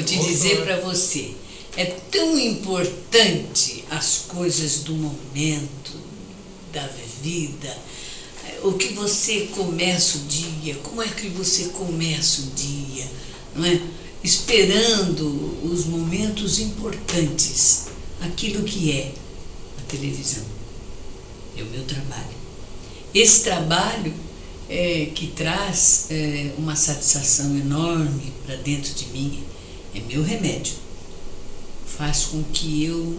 te dizer para você, é tão importante as coisas do momento, da vida, o que você começa o dia, como é que você começa o dia, não é? Esperando os momentos importantes, aquilo que é a televisão, é o meu trabalho. Esse trabalho que traz uma satisfação enorme para dentro de mim, é meu remédio. Faz com que eu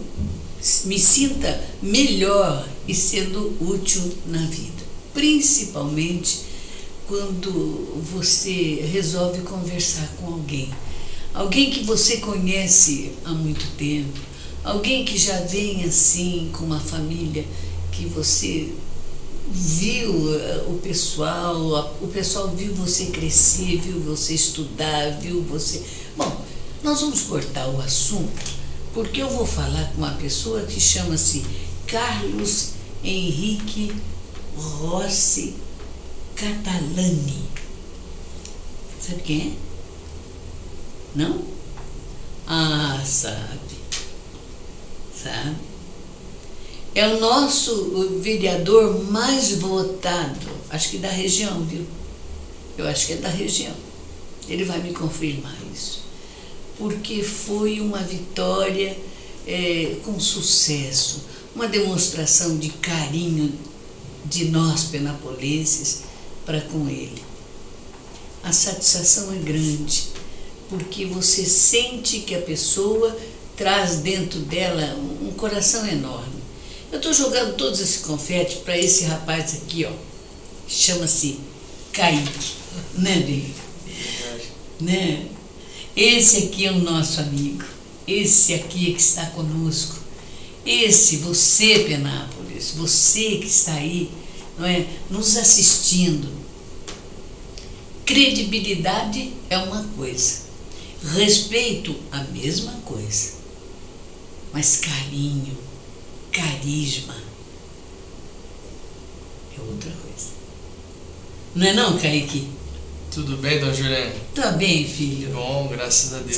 me sinta melhor e sendo útil na vida. Principalmente quando você resolve conversar com alguém. Alguém que você conhece há muito tempo. Alguém que já vem assim com uma família que você viu o pessoal viu você crescer, viu você estudar, viu você... Bom, nós vamos cortar o assunto, porque eu vou falar com uma pessoa que chama-se Carlos Henrique Rossi Catalani. Sabe quem é? Não? Ah, sabe. É o nosso vereador mais votado, acho que da região, viu? Eu acho que é da região. Ele vai me confirmar isso. Porque foi uma vitória com sucesso, uma demonstração de carinho de nós penapolenses para com ele. A satisfação é grande, porque você sente que a pessoa traz dentro dela um coração enorme. Eu estou jogando todos esses confetes para esse rapaz aqui, ó, chama-se Kaique, né, Big? Né? Esse aqui é o nosso amigo, esse aqui é que está conosco, esse, você, Penápolis, você que está aí, não é, nos assistindo. Credibilidade é uma coisa, respeito a mesma coisa, mas carinho, carisma é outra coisa. Não é não, Kaique? Tudo bem, dona Juliana? Tá bem, filho. Bom, graças a Deus.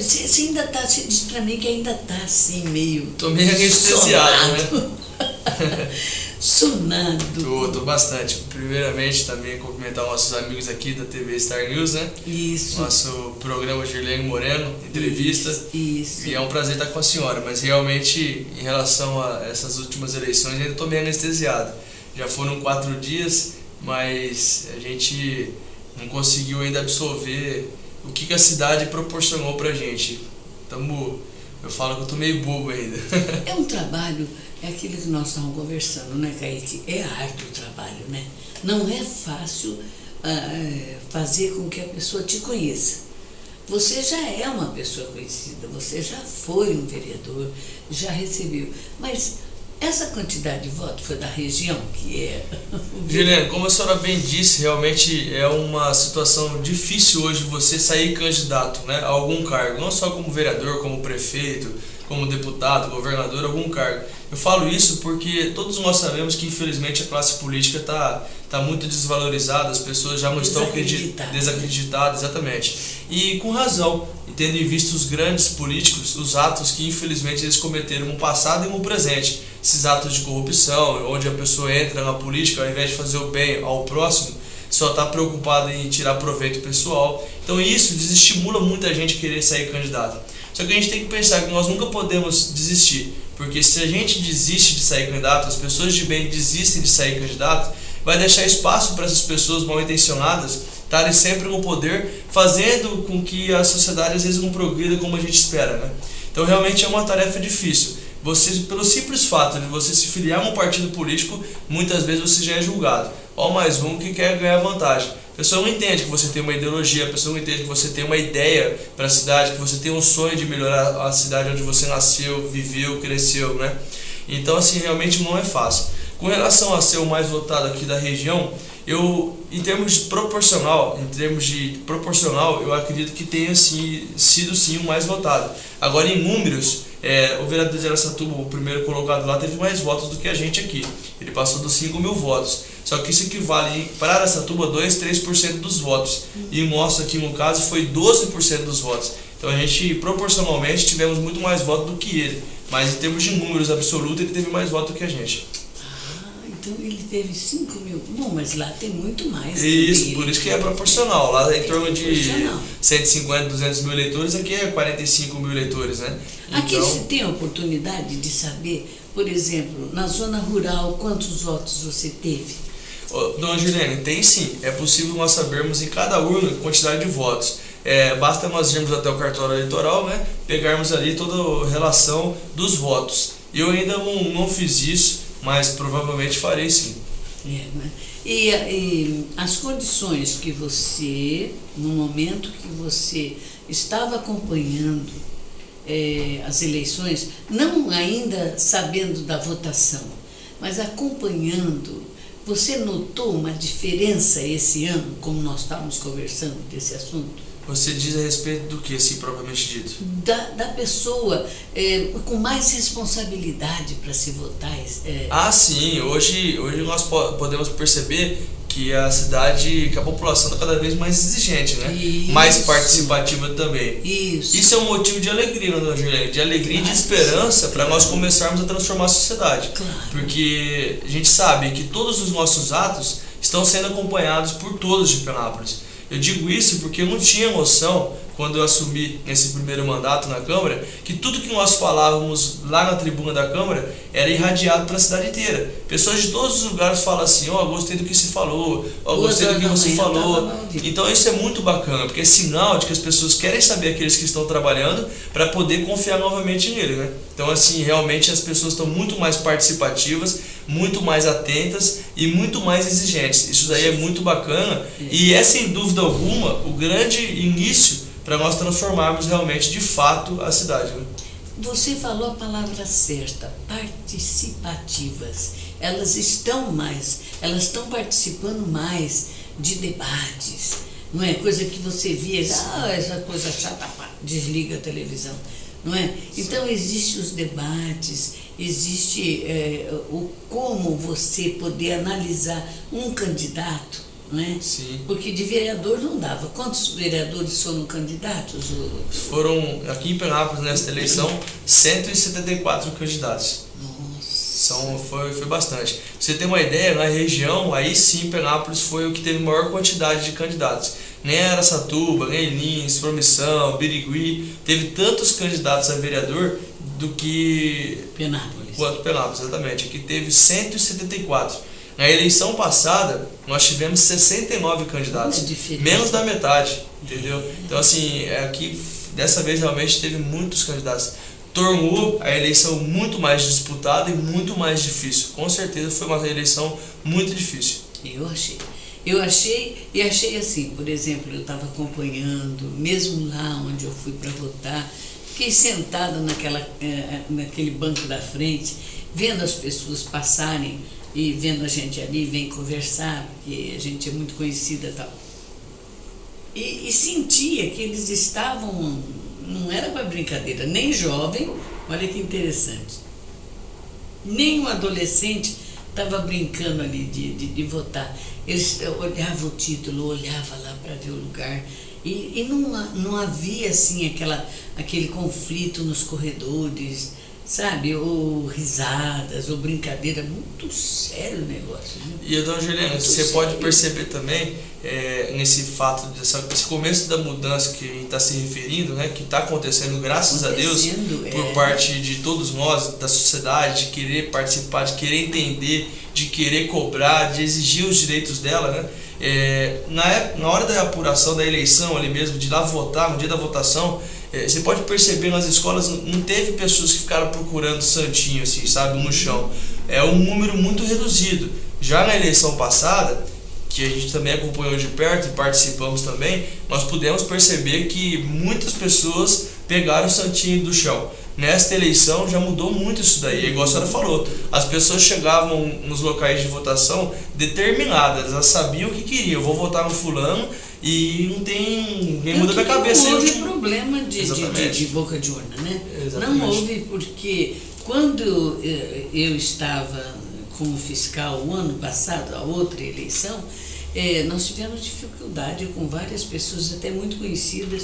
Você ainda tá, você disse pra mim que ainda tá assim, meio... Tô meio anestesiado, né? Sonado. Tô bastante. Primeiramente, também cumprimentar nossos amigos aqui da TV Star News, né? Isso. Nosso programa Girlene Moreno, entrevista. Isso. E é um prazer estar com a senhora, mas realmente, em relação a essas últimas eleições, ainda tô meio anestesiado. Já foram 4 dias, mas a gente não conseguiu ainda absorver o que a cidade proporcionou pra gente. Eu falo que eu tô meio bobo ainda. É um trabalho, é aquilo que nós estamos conversando, né, Kaique? É árduo o trabalho, né? Não é fácil fazer com que a pessoa te conheça. Você já é uma pessoa conhecida, você já foi um vereador, já recebeu. Mas essa quantidade de votos foi da região, que é... Juliana, como a senhora bem disse, realmente é uma situação difícil hoje você sair candidato, né, a algum cargo, não só como vereador, como prefeito, como deputado, governador, algum cargo. Eu falo isso porque todos nós sabemos que infelizmente a classe política está muito desvalorizada, as pessoas já não estão desacreditadas, exatamente. E com razão, e tendo em vista os grandes políticos, os atos que infelizmente eles cometeram no passado e no presente. Esses atos de corrupção, onde a pessoa entra na política, ao invés de fazer o bem ao próximo, só está preocupada em tirar proveito pessoal. Então isso desestimula muita gente a querer sair candidato. Só que a gente tem que pensar que nós nunca podemos desistir, porque se a gente desiste de sair candidato, as pessoas de bem desistem de sair candidato, vai deixar espaço para essas pessoas mal intencionadas estarem sempre no poder, fazendo com que a sociedade às vezes não progrida como a gente espera, né? Então realmente é uma tarefa difícil. Você, pelo simples fato de você se filiar a um partido político, muitas vezes você já é julgado. Ó, mais um que quer ganhar vantagem. A pessoa não entende que você tem uma ideologia, a pessoa não entende que você tem uma ideia para a cidade, que você tem um sonho de melhorar a cidade onde você nasceu, viveu, cresceu, né? Então, assim, realmente não é fácil. Com relação a ser o mais votado aqui da região, em termos de proporcional, eu acredito que tenha sido sim o mais votado. Agora, em números, o vereador de Araçatuba, o primeiro colocado lá, teve mais votos do que a gente aqui. Ele passou dos 5.000 votos. Só que isso equivale para Araçatuba 2, 3% dos votos. E o nosso aqui, no caso, foi 12% dos votos. Então a gente, proporcionalmente, tivemos muito mais votos do que ele. Mas em termos de números absolutos, ele teve mais votos do que a gente. Então ele teve 5 mil. Bom, mas lá tem muito mais. Isso, por isso que é proporcional. Lá é em torno de 150, 200 mil eleitores, aqui é 45 mil eleitores, né? Aqui você tem a oportunidade de saber, por exemplo, na zona rural, quantos votos você teve? Dona Juliane, tem sim. É possível nós sabermos em cada urna a quantidade de votos. Basta nós irmos até o cartório eleitoral, né, pegarmos ali toda a relação dos votos. Eu ainda não fiz isso, mas provavelmente farei sim. Né? E as condições que você, no momento que você estava acompanhando as eleições, não ainda sabendo da votação, mas acompanhando, você notou uma diferença esse ano, como nós estávamos conversando desse assunto? Você diz a respeito do que, assim, propriamente dito? Da pessoa com mais responsabilidade para se votar. Sim. Hoje nós podemos perceber que a cidade, que a população está cada vez mais exigente, né? Isso. Mais participativa também. Isso é um motivo de alegria, dona Juliane, de alegria e de esperança para nós começarmos a transformar a sociedade. Porque a gente sabe que todos os nossos atos estão sendo acompanhados por todos de Penápolis. Eu digo isso porque eu não tinha noção, quando eu assumi esse primeiro mandato na Câmara, que tudo que nós falávamos lá na tribuna da Câmara era irradiado para a cidade inteira. Pessoas de todos os lugares falam assim, gostei do que se falou, gostei do que você falou. Então isso é muito bacana, porque é sinal de que as pessoas querem saber aqueles que estão trabalhando para poder confiar novamente nele, né? Então assim, realmente as pessoas estão muito mais participativas, muito mais atentas e muito mais exigentes. Isso daí é muito bacana e é sem dúvida alguma o grande início para nós transformarmos realmente de fato a cidade. Né? Você falou a palavra certa, participativas. Elas estão participando mais de debates. Não é coisa que você via, essa coisa chata, desliga a televisão. Não é? Então existem os debates, existe o como você poder analisar um candidato, não é? Sim. Porque de vereador não dava. Quantos vereadores foram candidatos? Foram, aqui em Penápolis, nesta eleição, 174 candidatos. Nossa. Foi bastante. Pra você ter uma ideia, na região, aí sim, Penápolis foi o que teve maior quantidade de candidatos. Nem Araçatuba, nem Lins, Promissão, Birigui, teve tantos candidatos a vereador do que Penápolis. Quanto Penápolis, exatamente. Aqui teve 174. Na eleição passada, nós tivemos 69 candidatos, menos da metade, entendeu? Então assim, aqui dessa vez realmente teve muitos candidatos. Tornou a eleição muito mais disputada e muito mais difícil. Com certeza foi uma eleição muito difícil. Eu achei assim, por exemplo, eu estava acompanhando, mesmo lá onde eu fui para votar, fiquei sentada naquele banco da frente, vendo as pessoas passarem e vendo a gente ali, vem conversar, porque a gente é muito conhecida e tal. E sentia que eles estavam, não era para brincadeira, nem jovem, olha que interessante, nem um adolescente estava brincando ali de votar. Eles olhavam o título, olhavam lá para ver o lugar e não havia assim aquele conflito nos corredores, sabe, ou risadas, ou brincadeira, muito sério o negócio. Né? E, dona Juliana, você pode perceber também, nesse fato, desse começo da mudança que a gente está se referindo, né, que está acontecendo, graças a Deus, por parte de todos nós, da sociedade, de querer participar, de querer entender, de querer cobrar, de exigir os direitos dela, né? Na hora da apuração da eleição ali mesmo, de ir lá votar, no dia da votação, você pode perceber nas escolas não teve pessoas que ficaram procurando santinho assim, sabe, no chão. É um número muito reduzido. Já na eleição passada, que a gente também acompanhou de perto e participamos também, nós pudemos perceber que muitas pessoas pegaram o santinho do chão. Nesta eleição já mudou muito isso daí, igual a senhora falou. As pessoas chegavam nos locais de votação determinadas, elas sabiam o que queriam. Eu vou votar no fulano e não tem... ninguém muda minha cabeça. Não houve problema de boca de urna, né? Exatamente. Não houve, porque quando eu estava como fiscal o ano passado, a outra eleição, nós tivemos dificuldade com várias pessoas até muito conhecidas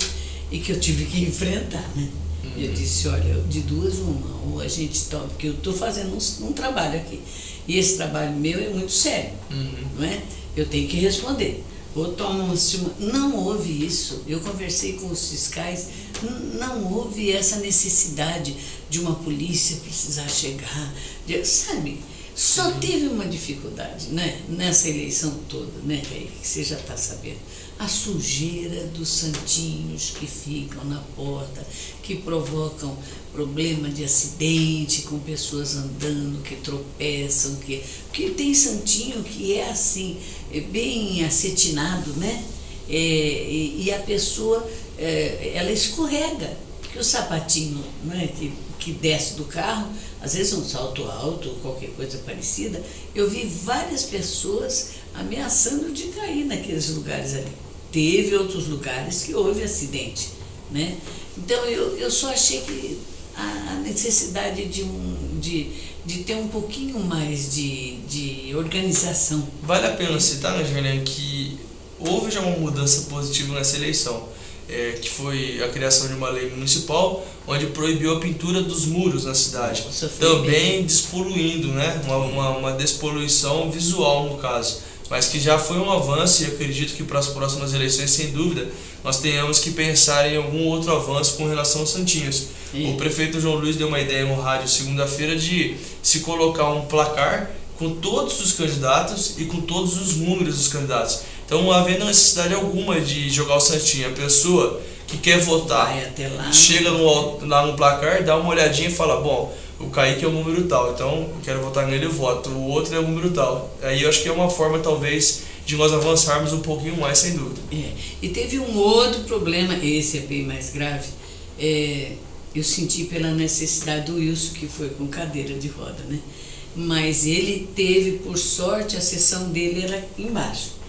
e que eu tive que enfrentar, né? Eu disse, olha, de duas uma, ou a gente toma, porque eu estou fazendo um trabalho aqui, e esse trabalho meu é muito sério, não é? Eu tenho que responder. Ou toma não houve isso. Eu conversei com os fiscais, não houve essa necessidade de uma polícia precisar chegar, sabe? Só teve uma dificuldade, né? Nessa eleição toda, né, que você já está sabendo. A sujeira dos santinhos que ficam na porta, que provocam problema de acidente, com pessoas andando, que tropeçam, porque tem santinho que é assim, bem acetinado, né? E a pessoa, ela escorrega, porque o sapatinho, né, que desce do carro, às vezes um salto alto, qualquer coisa parecida, eu vi várias pessoas ameaçando de cair naqueles lugares ali. Teve outros lugares que houve acidente, né? Então eu só achei que a necessidade de ter um pouquinho mais de organização. Vale a pena citar, né, Gerlane, que houve já uma mudança positiva nessa eleição, que foi a criação de uma lei municipal onde proibiu a pintura dos muros na cidade, também despoluindo, né, uma despoluição visual no caso, mas que já foi um avanço, e acredito que para as próximas eleições, sem dúvida, nós tenhamos que pensar em algum outro avanço com relação aos santinhos. O prefeito João Luiz deu uma ideia no rádio segunda-feira de se colocar um placar com todos os candidatos e com todos os números dos candidatos. Então, não havendo necessidade alguma de jogar o santinho. A pessoa que quer votar chega lá no placar, dá uma olhadinha e fala, bom, o Kaique é o número tal, então eu quero votar nele, eu voto. O outro é o número tal. Aí eu acho que é uma forma, talvez, de nós avançarmos um pouquinho mais, sem dúvida. E teve um outro problema, esse é bem mais grave, eu senti pela necessidade do Wilson, que foi com cadeira de roda, né? Mas ele teve, por sorte, a sessão dele era embaixo.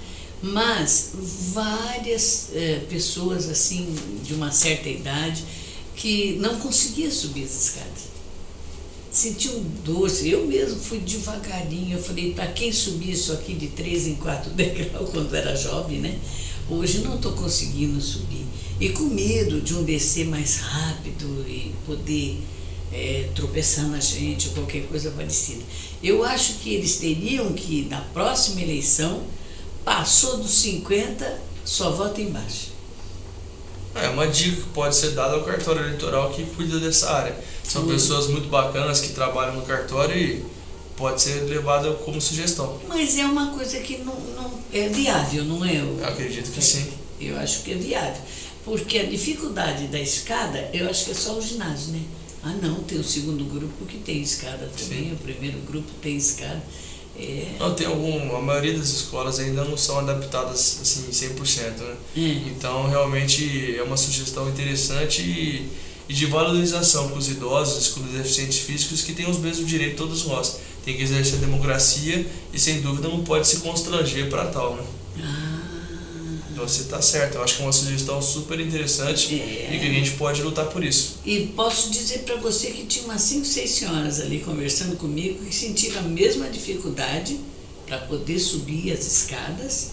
Mas várias pessoas, assim, de uma certa idade, que não conseguiam subir as escadas. Sentiam dor, eu mesmo fui devagarinho, eu falei, para quem subir isso aqui de 3 em 4 degraus quando era jovem, né? Hoje não estou conseguindo subir. E com medo de um descer mais rápido e poder tropeçar na gente ou qualquer coisa parecida. Eu acho que eles teriam que, na próxima eleição, passou dos 50, só vota embaixo. É uma dica que pode ser dada ao cartório eleitoral que cuida dessa área. São pessoas muito bacanas que trabalham no cartório e pode ser levada como sugestão. Mas é uma coisa que não é viável, não é? Eu acredito que sim. Eu acho que é viável. Porque a dificuldade da escada, eu acho que é só o ginásio, né? Ah, não, tem o segundo grupo que tem escada também, sim. O primeiro grupo tem escada. Não, tem a maioria das escolas ainda não são adaptadas assim 100%, né? Então realmente é uma sugestão interessante e de valorização para os idosos, com os deficientes físicos, que têm os mesmos direitos todos nós. Tem que exercer a democracia e sem dúvida não pode se constranger para tal, né? Você está certo, eu acho que é uma sugestão super interessante e que a gente pode lutar por isso. E posso dizer para você que tinha umas 5, 6 senhoras ali conversando comigo que sentiram a mesma dificuldade para poder subir as escadas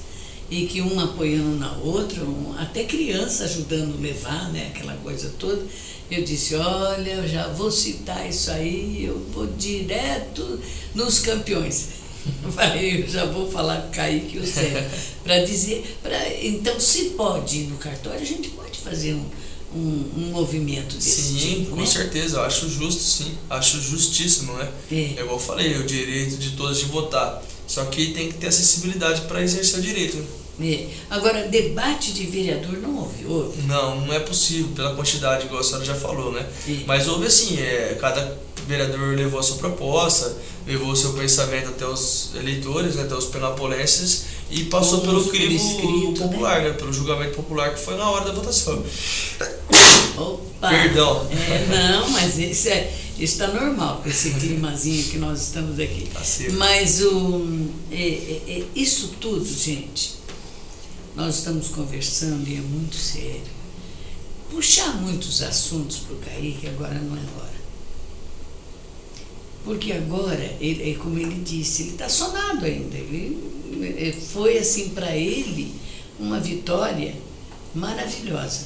e que uma apoiando na outra, até criança ajudando a levar, né, aquela coisa toda. Eu disse, olha, eu já vou citar isso aí, eu vou direto nos campeões. Eu já vou falar com o Kaique e o Zé, para dizer, então se pode ir no cartório, a gente pode fazer um movimento desse tipo, com certeza, eu acho justo, sim, acho justíssimo, né? É igual eu falei, o direito de todos de votar, só que tem que ter acessibilidade para exercer o direito, né? Agora, debate de vereador não houve? Não é possível, pela quantidade, igual a senhora já falou, né? Mas houve assim, cada vereador levou a sua proposta, levou o seu pensamento até os eleitores, né, até os penapolenses, e passou pelo crivo popular, né, pelo julgamento popular que foi na hora da votação. Opa! Perdão. Não, mas isso está normal, com esse climazinho que nós estamos aqui. Tá certo. Mas isso tudo, gente, nós estamos conversando e é muito sério. Puxar muitos assuntos para o Kaique agora não é hora. Porque agora, como ele disse, ele está sonado ainda. Ele foi, assim, para ele, uma vitória maravilhosa.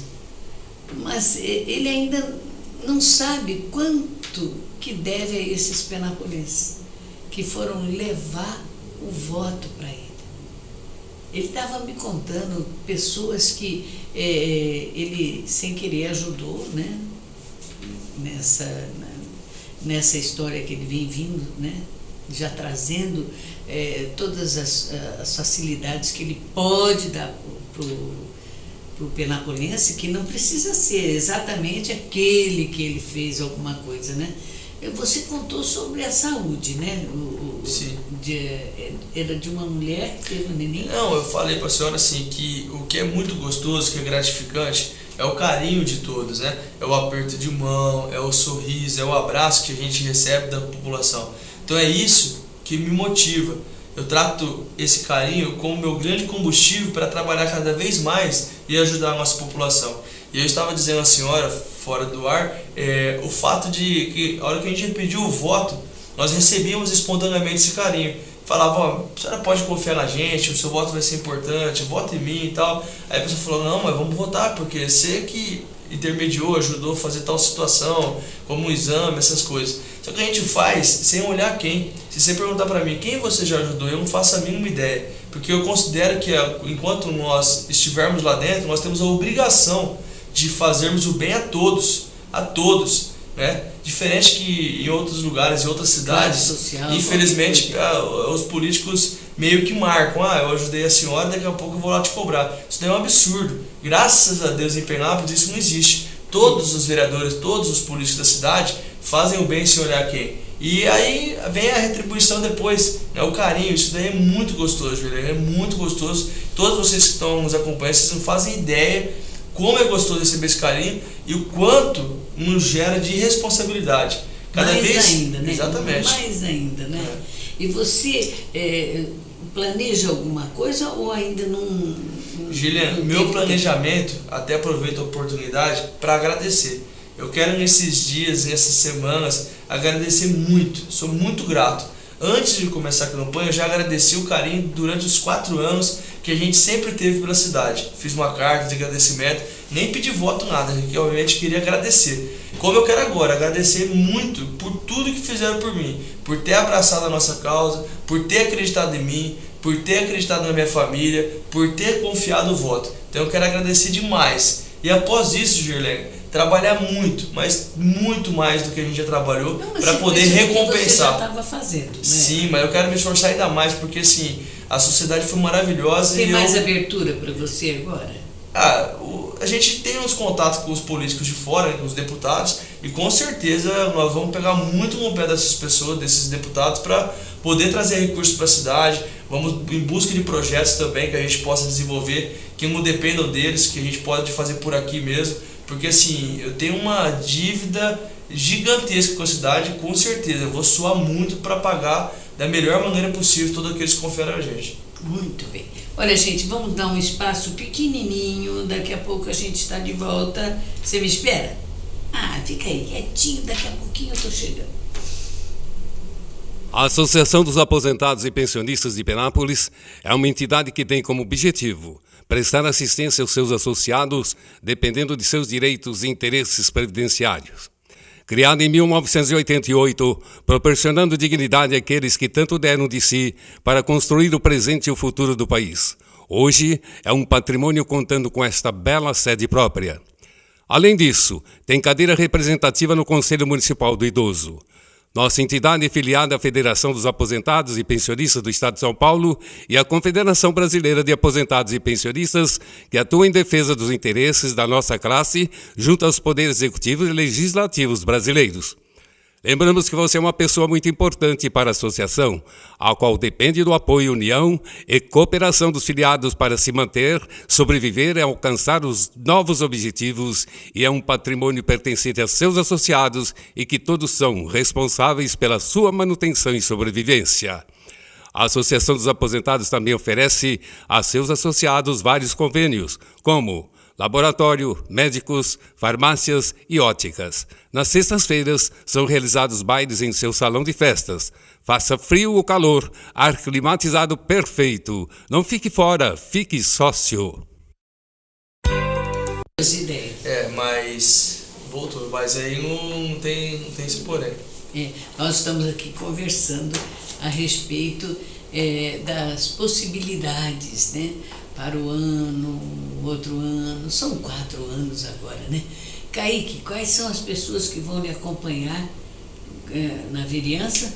mas ele ainda não sabe quanto que deve a esses penapolenses que foram levar o voto para ele. Ele estava me contando pessoas que ele, sem querer, ajudou, né? Nessa história que ele vem vindo, né? Já trazendo todas as facilidades que ele pode dar para o penapolense, que não precisa ser exatamente aquele que ele fez alguma coisa, né? Você contou sobre a saúde, né? Sim. Era de uma mulher que teve um neném? Não, eu falei para a senhora assim que o que é muito gostoso, que é gratificante, é o carinho de todos, né? É o aperto de mão, é o sorriso, é o abraço que a gente recebe da população. Então é isso que me motiva. Eu trato esse carinho como meu grande combustível para trabalhar cada vez mais e ajudar a nossa população. E eu estava dizendo à senhora, fora do ar, o fato de que a hora que a gente pediu o voto, nós recebíamos espontaneamente esse carinho. Falava, ó, a senhora pode confiar na gente, o seu voto vai ser importante, vota em mim e tal. Aí a pessoa falou, não, mas vamos votar, porque você que intermediou, ajudou a fazer tal situação, como um exame, essas coisas. Só que a gente faz sem olhar quem. Se você perguntar para mim quem você já ajudou, eu não faço a mínima ideia. Porque eu considero que enquanto nós estivermos lá dentro, nós temos a obrigação de fazermos o bem a todos, né? Diferente que em outros lugares, em outras cidades, social, infelizmente os políticos meio que marcam, eu ajudei a senhora, daqui a pouco eu vou lá te cobrar. Isso não é um absurdo. Graças a Deus em Penápolis isso não existe. Todos os vereadores, todos os políticos da cidade fazem o bem sem olhar quem. E aí vem a retribuição depois, né? O carinho. Isso daí é muito gostoso, Juliana, é muito gostoso. Todos vocês que estão nos acompanhando, vocês não fazem ideia como é gostoso receber esse carinho e o quanto nos gera de responsabilidade. Cada mais vez ainda, né? Exatamente. Mais ainda, né? E você planeja alguma coisa ou ainda não? Giliane, meu planejamento, até aproveito a oportunidade para agradecer. Eu quero nesses dias, nessas semanas, agradecer muito. Sou muito grato. Antes de começar a campanha, eu já agradeci o carinho durante os 4 anos que a gente sempre teve pela cidade. Fiz uma carta de agradecimento, nem pedi voto, nada, porque obviamente queria agradecer. Como eu quero agora, agradecer muito por tudo que fizeram por mim, por ter abraçado a nossa causa, por ter acreditado em mim, por ter acreditado na minha família, por ter confiado o voto. Então eu quero agradecer demais. E após isso, Girlene, trabalhar muito, mas muito mais do que a gente já trabalhou para poder recompensar. Você já estava fazendo, né? Sim, mas eu quero me esforçar ainda mais, porque assim, a sociedade foi maravilhosa. Tem mais abertura para você agora? A gente tem uns contatos com os políticos de fora, né, com os deputados, e com certeza nós vamos pegar muito no pé dessas pessoas, desses deputados, para poder trazer recursos para a cidade. Vamos em busca de projetos também que a gente possa desenvolver, que não dependam deles, que a gente pode fazer por aqui mesmo. Porque assim, eu tenho uma dívida gigantesca com a cidade, com certeza. Eu vou suar muito para pagar da melhor maneira possível todos aqueles que confiaram a gente. Muito bem. Olha, gente, vamos dar um espaço pequenininho. Daqui a pouco a gente está de volta. Você me espera? Fica aí quietinho. Daqui a pouquinho eu estou chegando. A Associação dos Aposentados e Pensionistas de Penápolis é uma entidade que tem como objetivo prestar assistência aos seus associados, dependendo de seus direitos e interesses previdenciários. Criada em 1988, proporcionando dignidade àqueles que tanto deram de si para construir o presente e o futuro do país. Hoje é um patrimônio contando com esta bela sede própria. Além disso, tem cadeira representativa no Conselho Municipal do Idoso. Nossa entidade é filiada à Federação dos Aposentados e Pensionistas do Estado de São Paulo e à Confederação Brasileira de Aposentados e Pensionistas, que atua em defesa dos interesses da nossa classe junto aos poderes executivos e legislativos brasileiros. Lembramos que você é uma pessoa muito importante para a associação, a qual depende do apoio, união e cooperação dos filiados para se manter, sobreviver e alcançar os novos objetivos, e é um patrimônio pertencente a seus associados e que todos são responsáveis pela sua manutenção e sobrevivência. A Associação dos Aposentados também oferece a seus associados vários convênios, como laboratório, médicos, farmácias e óticas. Nas sextas-feiras são realizados bailes em seu salão de festas. Faça frio ou calor, ar climatizado perfeito. Não fique fora, fique sócio. As ideias. Mas voltou, mas aí não tem esse porém. Nós estamos aqui conversando a respeito das possibilidades, né? Para o outro ano, são 4 anos agora, né? Kaique, quais são as pessoas que vão lhe acompanhar na vereança?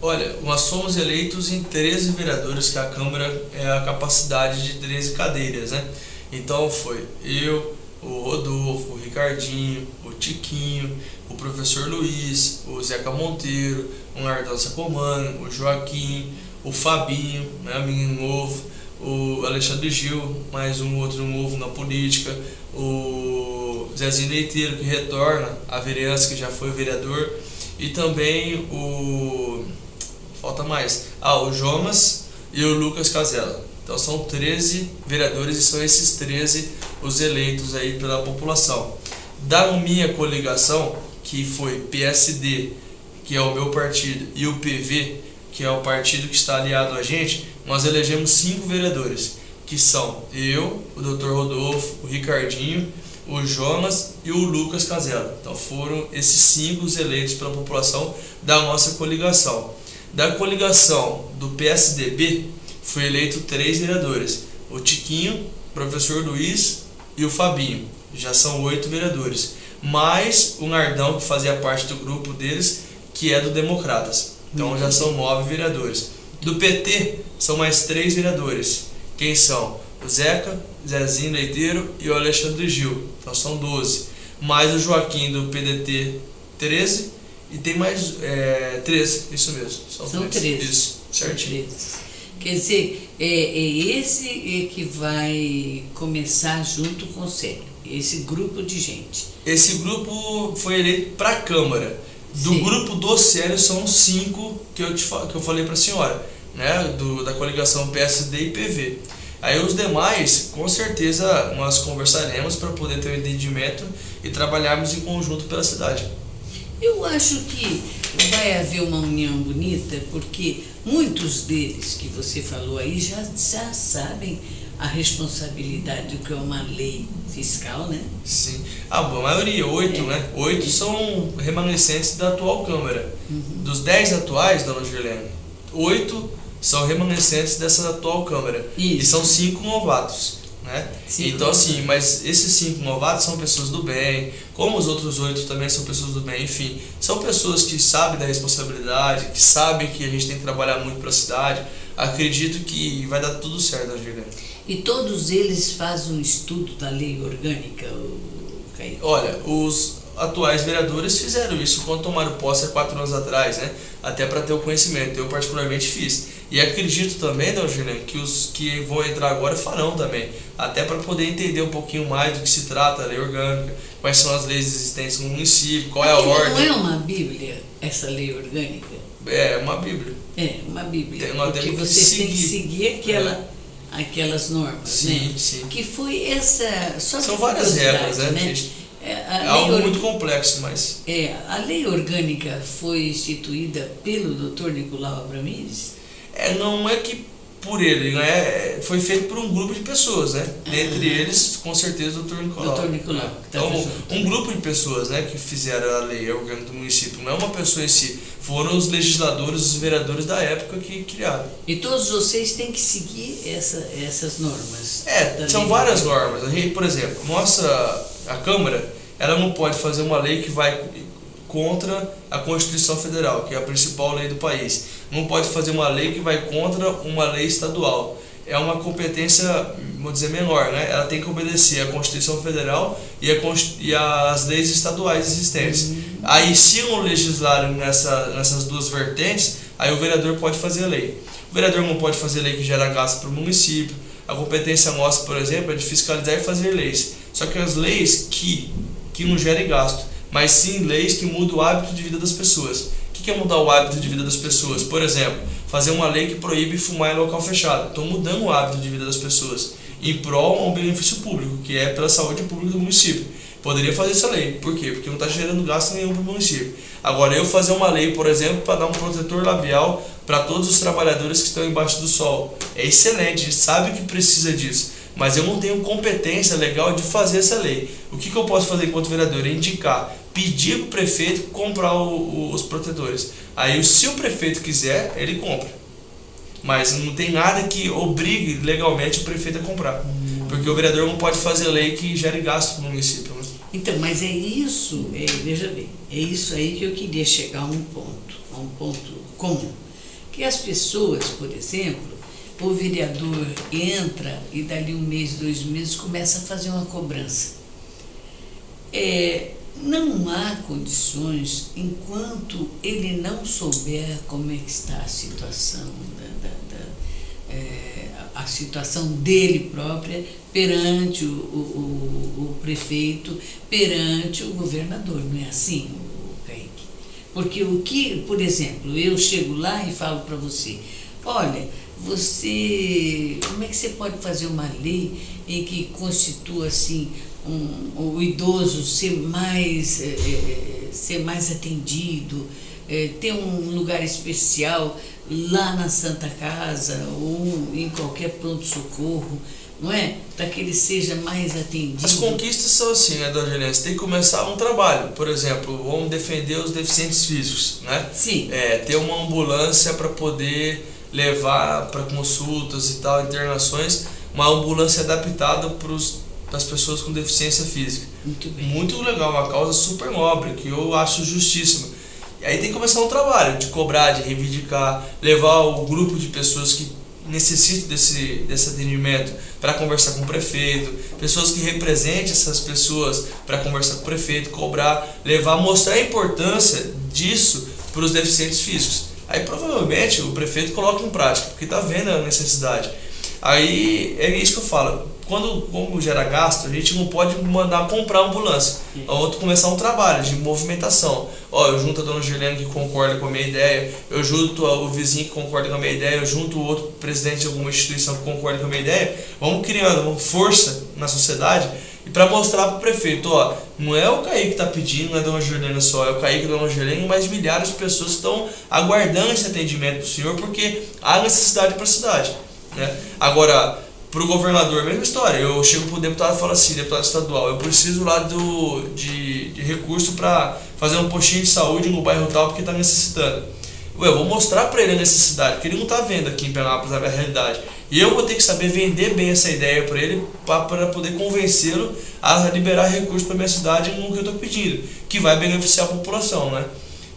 Olha, nós somos eleitos em 13 vereadores, que a Câmara é a capacidade de 13 cadeiras, né? Então foi eu, o Rodolfo, o Ricardinho, o Tiquinho, o professor Luiz, o Zeca Monteiro, o Nardão Sacomano, o Joaquim, o Fabinho, né, menino novo, o Alexandre Gil, mais um outro novo na política, o Zezinho Leiteiro, que retorna à vereança, que já foi vereador, e também falta mais, o Jonas e o Lucas Casella. Então são 13 vereadores e são esses 13 os eleitos aí pela população. Da minha coligação, que foi PSD, que é o meu partido, e o PV, que é o partido que está aliado a gente, nós elegemos 5 vereadores, que são eu, o Dr. Rodolfo, o Ricardinho, o Jonas e o Lucas Casella. Então foram esses 5 os eleitos pela população da nossa coligação. Da coligação do PSDB, foi eleito 3 vereadores, o Tiquinho, o professor Luiz e o Fabinho. Já são 8 vereadores, mais o Nardão, que fazia parte do grupo deles, que é do Democratas. Então já são 9 vereadores. Do PT são mais 3 vereadores. Quem são? O Zeca, Zezinho Leiteiro e o Alexandre Gil. Então são 12. Mais o Joaquim do PDT, 13. E tem mais 13, isso mesmo. São 13. Isso, certinho. 13. Quer dizer, esse que vai começar junto com o Célio, esse grupo de gente. Esse grupo foi eleito para a Câmara. Do grupo do Célio são 5 que eu falei para a senhora, né? Da coligação PSD e PV. Aí os demais, com certeza, nós conversaremos para poder ter um entendimento e trabalharmos em conjunto pela cidade. Eu acho que vai haver uma união bonita, porque muitos deles que você falou aí já sabem a responsabilidade do que é uma lei fiscal, né? Sim. A maioria, 8, né? 8 são remanescentes da atual Câmara. Dos 10 atuais, dona Girlene, 8 são remanescentes dessa atual Câmara. Isso. E são 5 novatos. Né? Então assim, mas esses 5 novatos são pessoas do bem, como os outros 8 também são pessoas do bem, enfim, são pessoas que sabem da responsabilidade, que sabem que a gente tem que trabalhar muito para a cidade. Acredito que vai dar tudo certo, Angela. E todos eles fazem um estudo da lei orgânica, Kaique? Olha, os atuais vereadores fizeram isso quando tomaram posse há 4 anos atrás, né? Até para ter o conhecimento, eu particularmente fiz. E acredito também, né, Eugênio, que os que vão entrar agora farão também, até para poder entender um pouquinho mais do que se trata a lei orgânica, quais são as leis existentes no município, qual é a ordem. Não é uma bíblia essa lei orgânica? É uma bíblia. É uma bíblia, porque você tem que seguir aquelas normas, sim, né? Sim. Que foi essa... São várias regras, né? É algo muito complexo, mas... A lei orgânica foi instituída pelo Dr. Nicolau Abramires? Não é que por ele, né? Foi feito por um grupo de pessoas, né? Dentre eles, com certeza, o Dr. Nicolau. Dr. Nicolau. Então, um grupo de pessoas, né, que fizeram a lei orgânica do município, não é uma pessoa em si. Foram os legisladores, os vereadores da época que criaram. E todos vocês têm que seguir essas normas? São várias normas. Por exemplo, a Câmara, ela não pode fazer uma lei que vai contra a Constituição Federal, que é a principal lei do país. Não pode fazer uma lei que vai contra uma lei estadual. É uma competência, vamos dizer, menor, né? Ela tem que obedecer à Constituição Federal e às leis estaduais existentes. Aí, se não legislarem nessas duas vertentes, aí o vereador pode fazer a lei. O vereador não pode fazer lei que gera gasto para o município. A competência nossa, por exemplo, é de fiscalizar e fazer leis. Só que as leis que não gerem gasto, mas sim leis que mudam o hábito de vida das pessoas. O que é mudar o hábito de vida das pessoas? Por exemplo, fazer uma lei que proíbe fumar em local fechado. Estou mudando o hábito de vida das pessoas em prol a um benefício público, que é pela saúde pública do município. Poderia fazer essa lei. Por quê? Porque não está gerando gasto nenhum para o município. Agora, eu fazer uma lei, por exemplo, para dar um protetor labial para todos os trabalhadores que estão embaixo do sol. É excelente, a gente sabe que precisa disso. mas eu não tenho competência legal de fazer essa lei. O que eu posso fazer enquanto vereador? É indicar, pedir para o prefeito comprar os protetores. Aí, se o prefeito quiser, ele compra. Mas não tem nada que obrigue legalmente o prefeito a comprar. Porque o vereador não pode fazer lei que gere gasto no município. Né? Então, mas é isso, veja bem, é isso aí que eu queria chegar a um ponto comum. Que as pessoas, por exemplo, o vereador entra e dali 1 mês, 2 meses começa a fazer uma cobrança. Não há condições, enquanto ele não souber como é que está a situação, a situação dele própria perante o prefeito, perante o governador, não é assim, Kaique? Porque por exemplo, eu chego lá e falo para você, olha, como é que você pode fazer uma lei em que constitua assim o idoso ser mais atendido, ter um lugar especial lá na Santa Casa ou em qualquer pronto-socorro, não é? Para que ele seja mais atendido. As conquistas são assim, né, dona Juliana? Você tem que começar um trabalho. Por exemplo, vamos defender os deficientes físicos, né? Sim. Ter uma ambulância para poder levar para consultas e tal, internações, uma ambulância adaptada para as pessoas com deficiência física. Muito bem. Muito legal, uma causa super nobre, que eu acho justíssima. E aí tem que começar um trabalho de cobrar, de reivindicar, levar o grupo de pessoas que necessitam desse atendimento para conversar com o prefeito, pessoas que representem essas pessoas para conversar com o prefeito, cobrar, levar, mostrar a importância disso para os deficientes físicos. Aí provavelmente o prefeito coloca em prática, porque está vendo a necessidade. Aí é isso que eu falo, como gera gasto, a gente não pode mandar comprar ambulância. Ou começar um trabalho de movimentação. Eu junto a dona Girlene que concorda com a minha ideia, eu junto o vizinho que concorda com a minha ideia, eu junto o outro presidente de alguma instituição que concorda com a minha ideia. Vamos criando uma força na sociedade e para mostrar para o prefeito, não é o Kaique que está pedindo, não é a dona Girlene só, é o Kaique e a dona Girlene e mais milhares de pessoas que estão aguardando esse atendimento do senhor porque há necessidade para a cidade. Né? Agora, para o governador, mesma história. Eu chego para o deputado e falo assim, deputado estadual, eu preciso lá de recurso para fazer um postinho de saúde no bairro tal porque está necessitando. Eu vou mostrar para ele a necessidade, porque ele não está vendo aqui em Penápolis a realidade. E eu vou ter que saber vender bem essa ideia para ele para poder convencê-lo a liberar recursos para minha cidade no que eu estou pedindo, que vai beneficiar a população, né?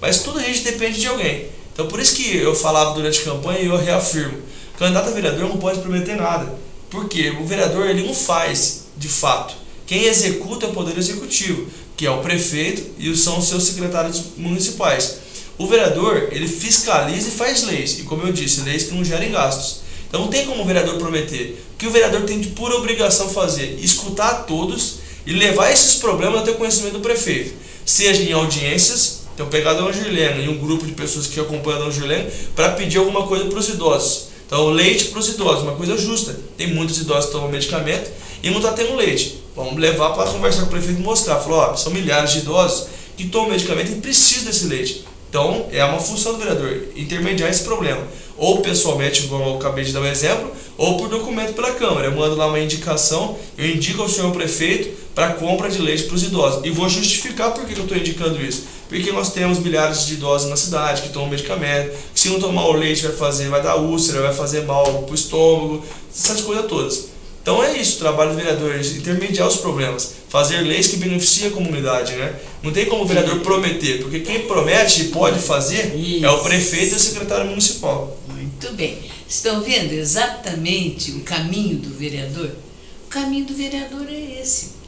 Mas tudo a gente depende de alguém. Então por isso que eu falava durante a campanha e eu reafirmo, candidato a vereador não pode prometer nada. Porque o vereador ele não faz, de fato. Quem executa é o Poder Executivo, que é o prefeito e são os seus secretários municipais. O vereador, ele fiscaliza e faz leis. E como eu disse, leis que não gerem gastos. Então não tem como o vereador prometer. O que o vereador tem de pura obrigação fazer? Escutar a todos e levar esses problemas até o conhecimento do prefeito. Seja em audiências, então pegar a dona Girlene e um grupo de pessoas que acompanham a dona Girlene para pedir alguma coisa para os idosos. Então, leite para os idosos, uma coisa justa. Tem muitos idosos que tomam medicamento e não está tendo leite. Vamos levar para conversar com o prefeito e mostrar. Falou, são milhares de idosos que tomam medicamento e precisam desse leite. Então, é uma função do vereador, intermediar esse problema. Ou pessoalmente, como eu acabei de dar um exemplo, ou por documento pela Câmara. Eu mando lá uma indicação, eu indico ao senhor prefeito para compra de leite para os idosos. E vou justificar por que eu estou indicando isso. Porque nós temos milhares de idosos na cidade que tomam medicamento, que se não tomar o leite vai dar úlcera, vai fazer mal para o estômago, essas coisas todas. Então é isso, o trabalho do vereador, intermediar os problemas, fazer leis que beneficiem a comunidade, né? Não tem como o vereador prometer, porque quem promete e pode fazer é o prefeito e o secretário municipal. Muito bem. Estão vendo exatamente o caminho do vereador? O caminho do vereador é esse.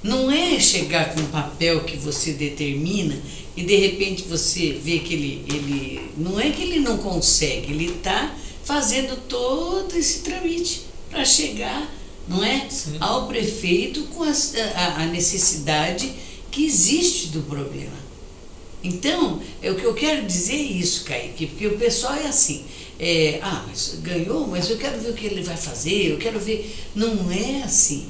Não é chegar com um papel que você determina e de repente você vê que ele não é que ele não consegue, ele está fazendo todo esse trâmite para chegar, não é, ao prefeito com a necessidade que existe do problema. Então, o que eu quero dizer é isso, Kaique, porque o pessoal é assim, mas ganhou, mas eu quero ver o que ele vai fazer, eu quero ver. Não é assim.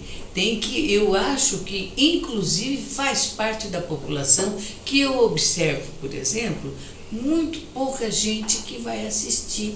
Eu acho que, inclusive, faz parte da população que eu observo, por exemplo, muito pouca gente que vai assistir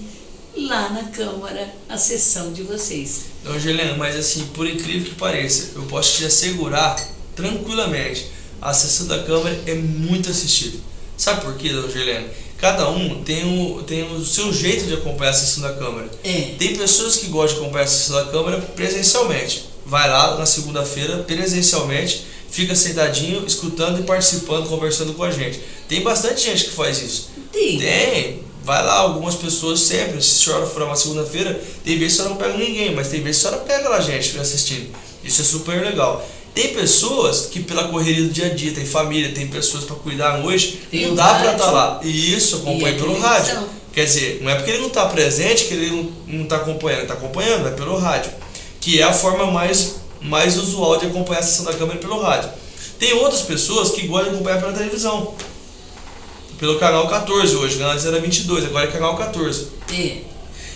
lá na Câmara a sessão de vocês. Então, Angelina, mas assim, por incrível que pareça, eu posso te assegurar tranquilamente, a sessão da Câmara é muito assistida. Sabe por quê, dona Angelina? Cada um tem o seu jeito de acompanhar a sessão da Câmara. Tem pessoas que gostam de acompanhar a sessão da Câmara presencialmente. Vai lá na segunda-feira, presencialmente, fica sentadinho, escutando e participando, conversando com a gente. Tem bastante gente que faz isso. Tem. Vai lá, algumas pessoas sempre. Se a senhora for uma segunda-feira, tem vezes que a senhora não pega ninguém, mas tem vezes que a senhora pega lá a gente assistindo. Isso é super legal. Tem pessoas que pela correria do dia a dia, tem família, tem pessoas para cuidar à noite, não dá para estar lá. E isso acompanha pelo rádio. Quer dizer, não é porque ele não está presente que ele não está acompanhando, ele está acompanhando, é pelo rádio. Que é a forma mais usual de acompanhar a sessão da Câmara pelo rádio. Tem outras pessoas que gostam de acompanhar pela televisão. Pelo canal 14 hoje, antes era 22, agora é canal 14.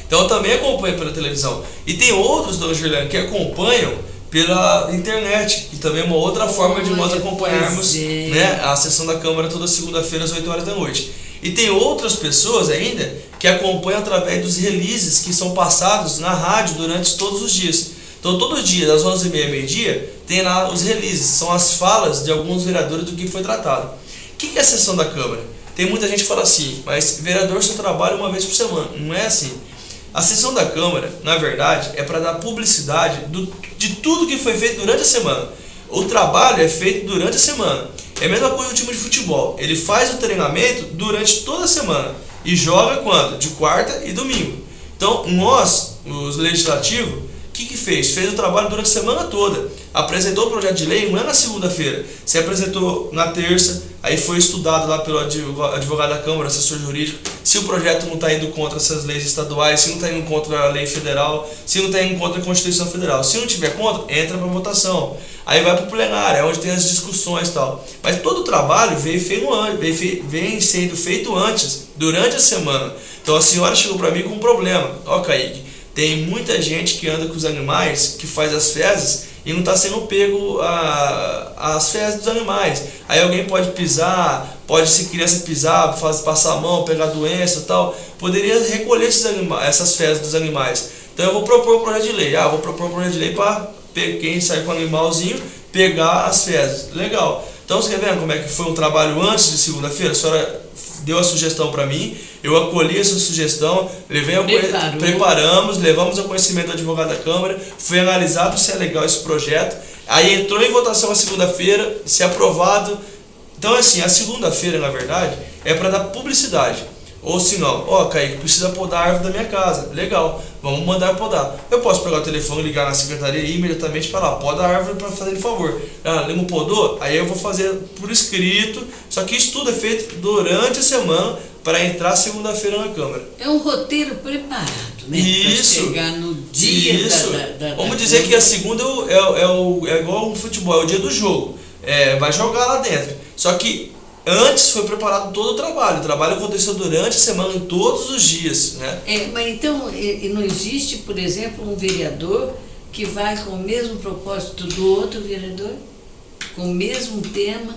Então eu também acompanho pela televisão. E tem outros, dona Juliana, que acompanham pela internet, que também é uma outra forma de nós acompanharmos, né, a sessão da Câmara toda segunda-feira às 8 horas da noite. E tem outras pessoas ainda que acompanham através dos releases que são passados na rádio durante todos os dias. Então todo dia, das 11h30 ao meio-dia, tem lá os releases, são as falas de alguns vereadores do que foi tratado. O que é a sessão da Câmara? Tem muita gente que fala assim, mas vereador só trabalha uma vez por semana. Não é assim. A sessão da Câmara, na verdade, é para dar publicidade de tudo que foi feito durante a semana. O trabalho é feito durante a semana. É a mesma coisa do time de futebol. Ele faz o treinamento durante toda a semana. E joga quando? De quarta e domingo. Então, nós, os legislativos, o que fez? Fez o trabalho durante a semana toda. Apresentou o projeto de lei, não é na segunda-feira. Se apresentou na terça, aí foi estudado lá pelo advogado da Câmara, assessor jurídico, se o projeto não está indo contra essas leis estaduais, se não está indo contra a lei federal, se não está indo contra a Constituição Federal. Se não tiver contra, entra para votação. Aí vai para o plenário, é onde tem as discussões e tal. Mas todo o trabalho vem sendo feito antes, durante a semana. Então a senhora chegou para mim com um problema. Ó, Kaique, tem muita gente que anda com os animais, que faz as fezes e não está sendo pego as fezes dos animais. Aí alguém pode pisar, se criança pisar, passar a mão, pegar doença e tal. Poderia recolher essas fezes dos animais. Então eu vou propor um projeto de lei. Vou propor um projeto de lei para quem sai com o animalzinho pegar as fezes. Legal. Então você quer ver como é que foi um trabalho antes de segunda-feira? A senhora deu a sugestão para mim, eu acolhi essa sugestão, preparamos, levamos ao conhecimento do advogado da Câmara, foi analisado se é legal esse projeto, aí entrou em votação a segunda-feira, se aprovado. Então assim, a segunda-feira na verdade é para dar publicidade. Ou se não, Kaique, precisa podar a árvore da minha casa. Legal, vamos mandar podar. Eu posso pegar o telefone, ligar na secretaria e imediatamente falar, poda a árvore para fazer favor. Não podou? Aí eu vou fazer por escrito. Só que isso tudo é feito durante a semana para entrar segunda-feira na Câmara. É um roteiro preparado, né? Isso. Para chegar no dia Vamos dizer que a segunda é igual um futebol, é o dia do jogo. Vai jogar lá dentro. Só que antes foi preparado todo o trabalho aconteceu durante a semana, todos os dias, né? Mas então, não existe, por exemplo, um vereador que vai com o mesmo propósito do outro vereador? Com o mesmo tema?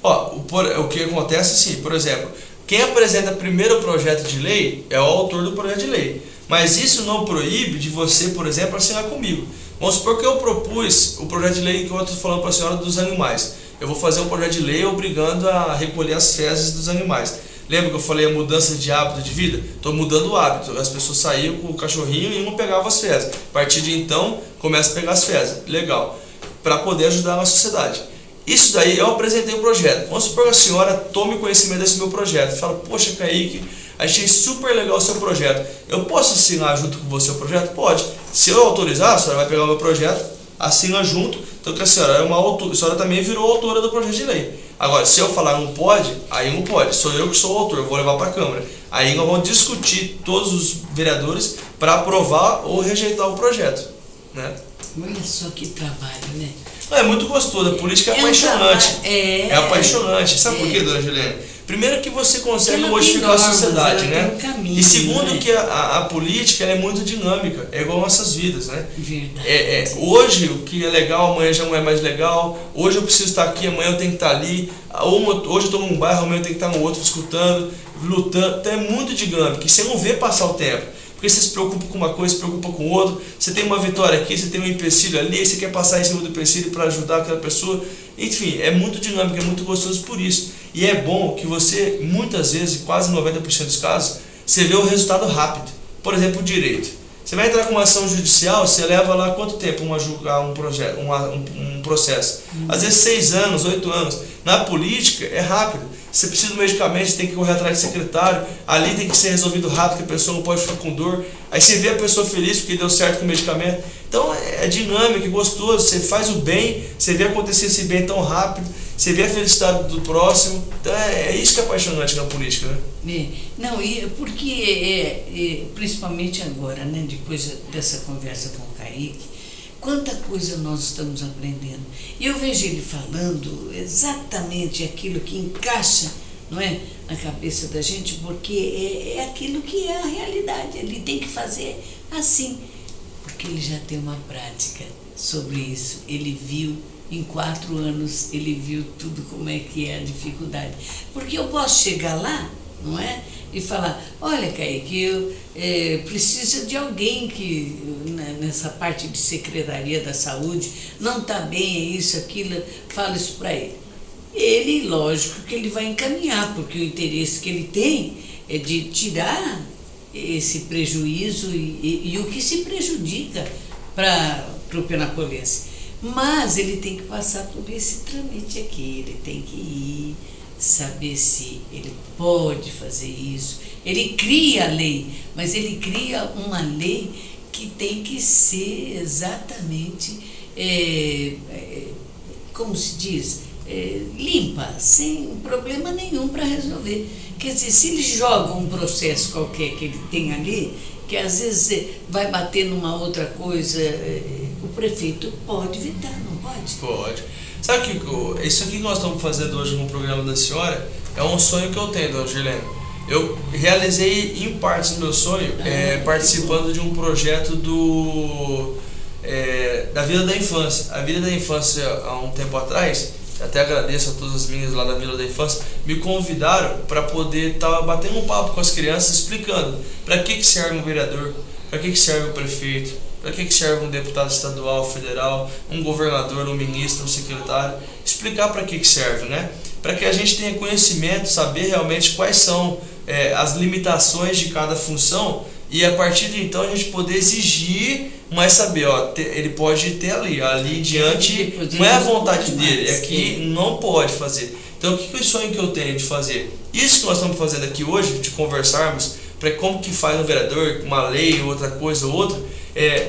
O que acontece assim, por exemplo, quem apresenta primeiro o projeto de lei é o autor do projeto de lei. Mas isso não proíbe de você, por exemplo, assinar comigo. Vamos supor que eu propus o projeto de lei que eu estou falando para a senhora dos animais. Eu vou fazer um projeto de lei obrigando a recolher as fezes dos animais. Lembra que eu falei a mudança de hábito de vida? Estou mudando o hábito. As pessoas saíam com o cachorrinho e não pegavam as fezes. A partir de então, começa a pegar as fezes. Legal. Para poder ajudar a sociedade. Isso daí, eu apresentei o projeto. Vamos supor que a senhora tome conhecimento desse meu projeto. Fala, poxa, Kaique, achei super legal o seu projeto. Eu posso assinar junto com você o projeto? Pode. Se eu autorizar, a senhora vai pegar o meu projeto, assina junto. Então que a senhora a senhora também virou autora do projeto de lei. Agora, se eu falar não pode, aí não pode. Sou eu que sou o autor, eu vou levar para a Câmara. Aí nós vamos discutir todos os vereadores para aprovar ou rejeitar o projeto, né? Olha só que trabalho, né? É muito gostoso, a política é apaixonante. É apaixonante. Sabe por quê, dona Juliana? Primeiro que você consegue Ela modificar a tem sociedade, normas, né? ela tem um caminho, E segundo né? que a política ela é muito dinâmica, é igual nossas vidas, né? Verdade. Hoje o que é legal, amanhã já não é mais legal. Hoje eu preciso estar aqui, amanhã eu tenho que estar ali. Hoje eu estou num bairro, amanhã eu tenho que estar no outro escutando, lutando. Então é muito dinâmico e você não vê passar o tempo. Porque você se preocupa com uma coisa, se preocupa com outra. Você tem uma vitória aqui, você tem um empecilho ali, você quer passar em cima do empecilho para ajudar aquela pessoa. Enfim, é muito dinâmico, é muito gostoso por isso. E é bom que você, muitas vezes, quase 90% dos casos, você vê o resultado rápido. Por exemplo, o direito. Você vai entrar com uma ação judicial, você leva lá quanto tempo a julgar um processo? Às vezes 6 anos, 8 anos. Na política é rápido. Você precisa de medicamento, você tem que correr atrás de secretário, ali tem que ser resolvido rápido, que a pessoa não pode ficar com dor. Aí você vê a pessoa feliz porque deu certo com o medicamento. Então é dinâmico, é gostoso, você faz o bem, você vê acontecer esse bem tão rápido, você vê a felicidade do próximo. Então é isso que é apaixonante na política, né? Não, porque principalmente agora, né, depois dessa conversa com o Kaique, quanta coisa nós estamos aprendendo. E eu vejo ele falando exatamente aquilo que encaixa, não é, na cabeça da gente, porque é aquilo que é a realidade. Ele tem que fazer assim, porque ele já tem uma prática sobre isso. Ele viu, em 4 anos, ele viu tudo como é que é a dificuldade. Porque eu posso chegar lá, não é? E falar, olha, Kaique, eu preciso de alguém que, nessa parte de Secretaria da Saúde, não está bem, é isso, aquilo, fala isso para ele. Ele, lógico que ele vai encaminhar, porque o interesse que ele tem é de tirar esse prejuízo e o que se prejudica para o penapolense. Mas ele tem que passar por esse trâmite aqui, ele tem que ir, saber se ele pode fazer isso. Ele cria a lei, mas ele cria uma lei que tem que ser exatamente, como se diz, limpa, sem problema nenhum para resolver. Quer dizer, se ele joga um processo qualquer que ele tem ali, que às vezes vai bater numa outra coisa, o prefeito pode vetar, não pode? Pode. Sabe que isso aqui que nós estamos fazendo hoje no programa da senhora é um sonho que eu tenho, dona Gilene. Eu realizei em partes do meu sonho participando de um projeto da Vila da Infância. A Vila da Infância, há um tempo atrás, até agradeço a todas as meninas lá da Vila da Infância, me convidaram para poder estar batendo um papo com as crianças, explicando para que serve um vereador, para que serve um prefeito, para que serve um deputado estadual, federal, um governador, um ministro, um secretário. Explicar para que serve, né? Para que a gente tenha conhecimento, saber realmente quais são as limitações de cada função e a partir de então a gente poder exigir, mas saber, ele pode ter ali diante, não é a vontade dele, é que não pode fazer. Então o que é o sonho que eu tenho de fazer? Isso que nós estamos fazendo aqui hoje, de conversarmos, para como que faz um vereador, uma lei, outra coisa ou outra,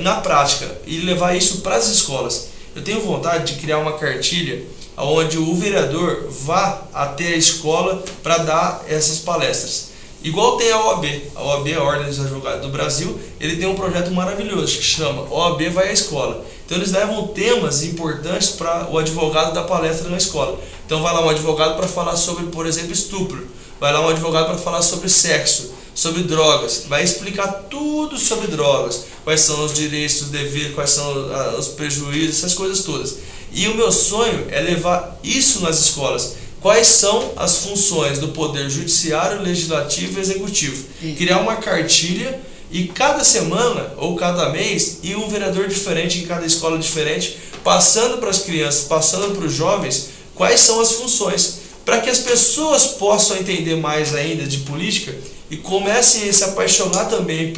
na prática, e levar isso para as escolas. Eu tenho vontade de criar uma cartilha onde o vereador vá até a escola para dar essas palestras. Igual tem a OAB, a Ordem dos Advogados do Brasil, ele tem um projeto maravilhoso que chama OAB vai à escola. Então eles levam temas importantes para o advogado dar palestra na escola. Então vai lá um advogado para falar sobre, por exemplo, estupro, vai lá um advogado para falar sobre sexo, sobre drogas, vai explicar tudo sobre drogas, quais são os direitos, os deveres, quais são os prejuízos, essas coisas todas. E o meu sonho é levar isso nas escolas. Quais são as funções do Poder Judiciário, Legislativo e Executivo? Criar uma cartilha e cada semana ou cada mês ir um vereador diferente em cada escola diferente, passando para as crianças, passando para os jovens, quais são as funções, para que as pessoas possam entender mais ainda de política e comecem a se apaixonar também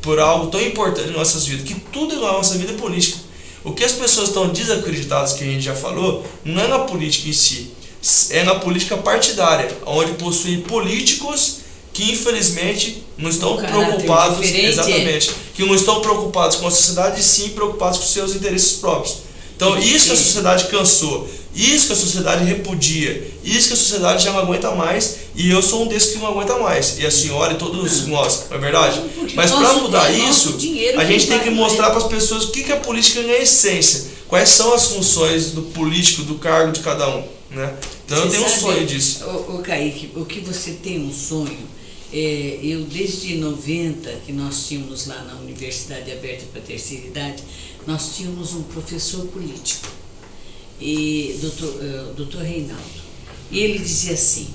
por algo tão importante em nossas vidas, que tudo na nossa vida é política. O que as pessoas estão desacreditadas, que a gente já falou, não é na política em si, é na política partidária, onde possuem políticos que infelizmente não estão preocupados, exatamente, que não estão preocupados com a sociedade e sim preocupados com seus interesses próprios. Então isso que a sociedade cansou, isso que a sociedade repudia, isso que a sociedade já não aguenta mais, e eu sou um desses que não aguenta mais, e a senhora e todos nós, não é verdade? Mas para mudar isso, a gente tem que mostrar para as pessoas o que a política é a essência, quais são as funções do político, do cargo de cada um. né? Então eu tenho um sonho disso. Ô Kaique, o que você tem um sonho, eu desde 90, que nós tínhamos lá na Universidade Aberta para a Terceira Idade, nós tínhamos um professor político, e doutor Reinaldo, e ele dizia assim: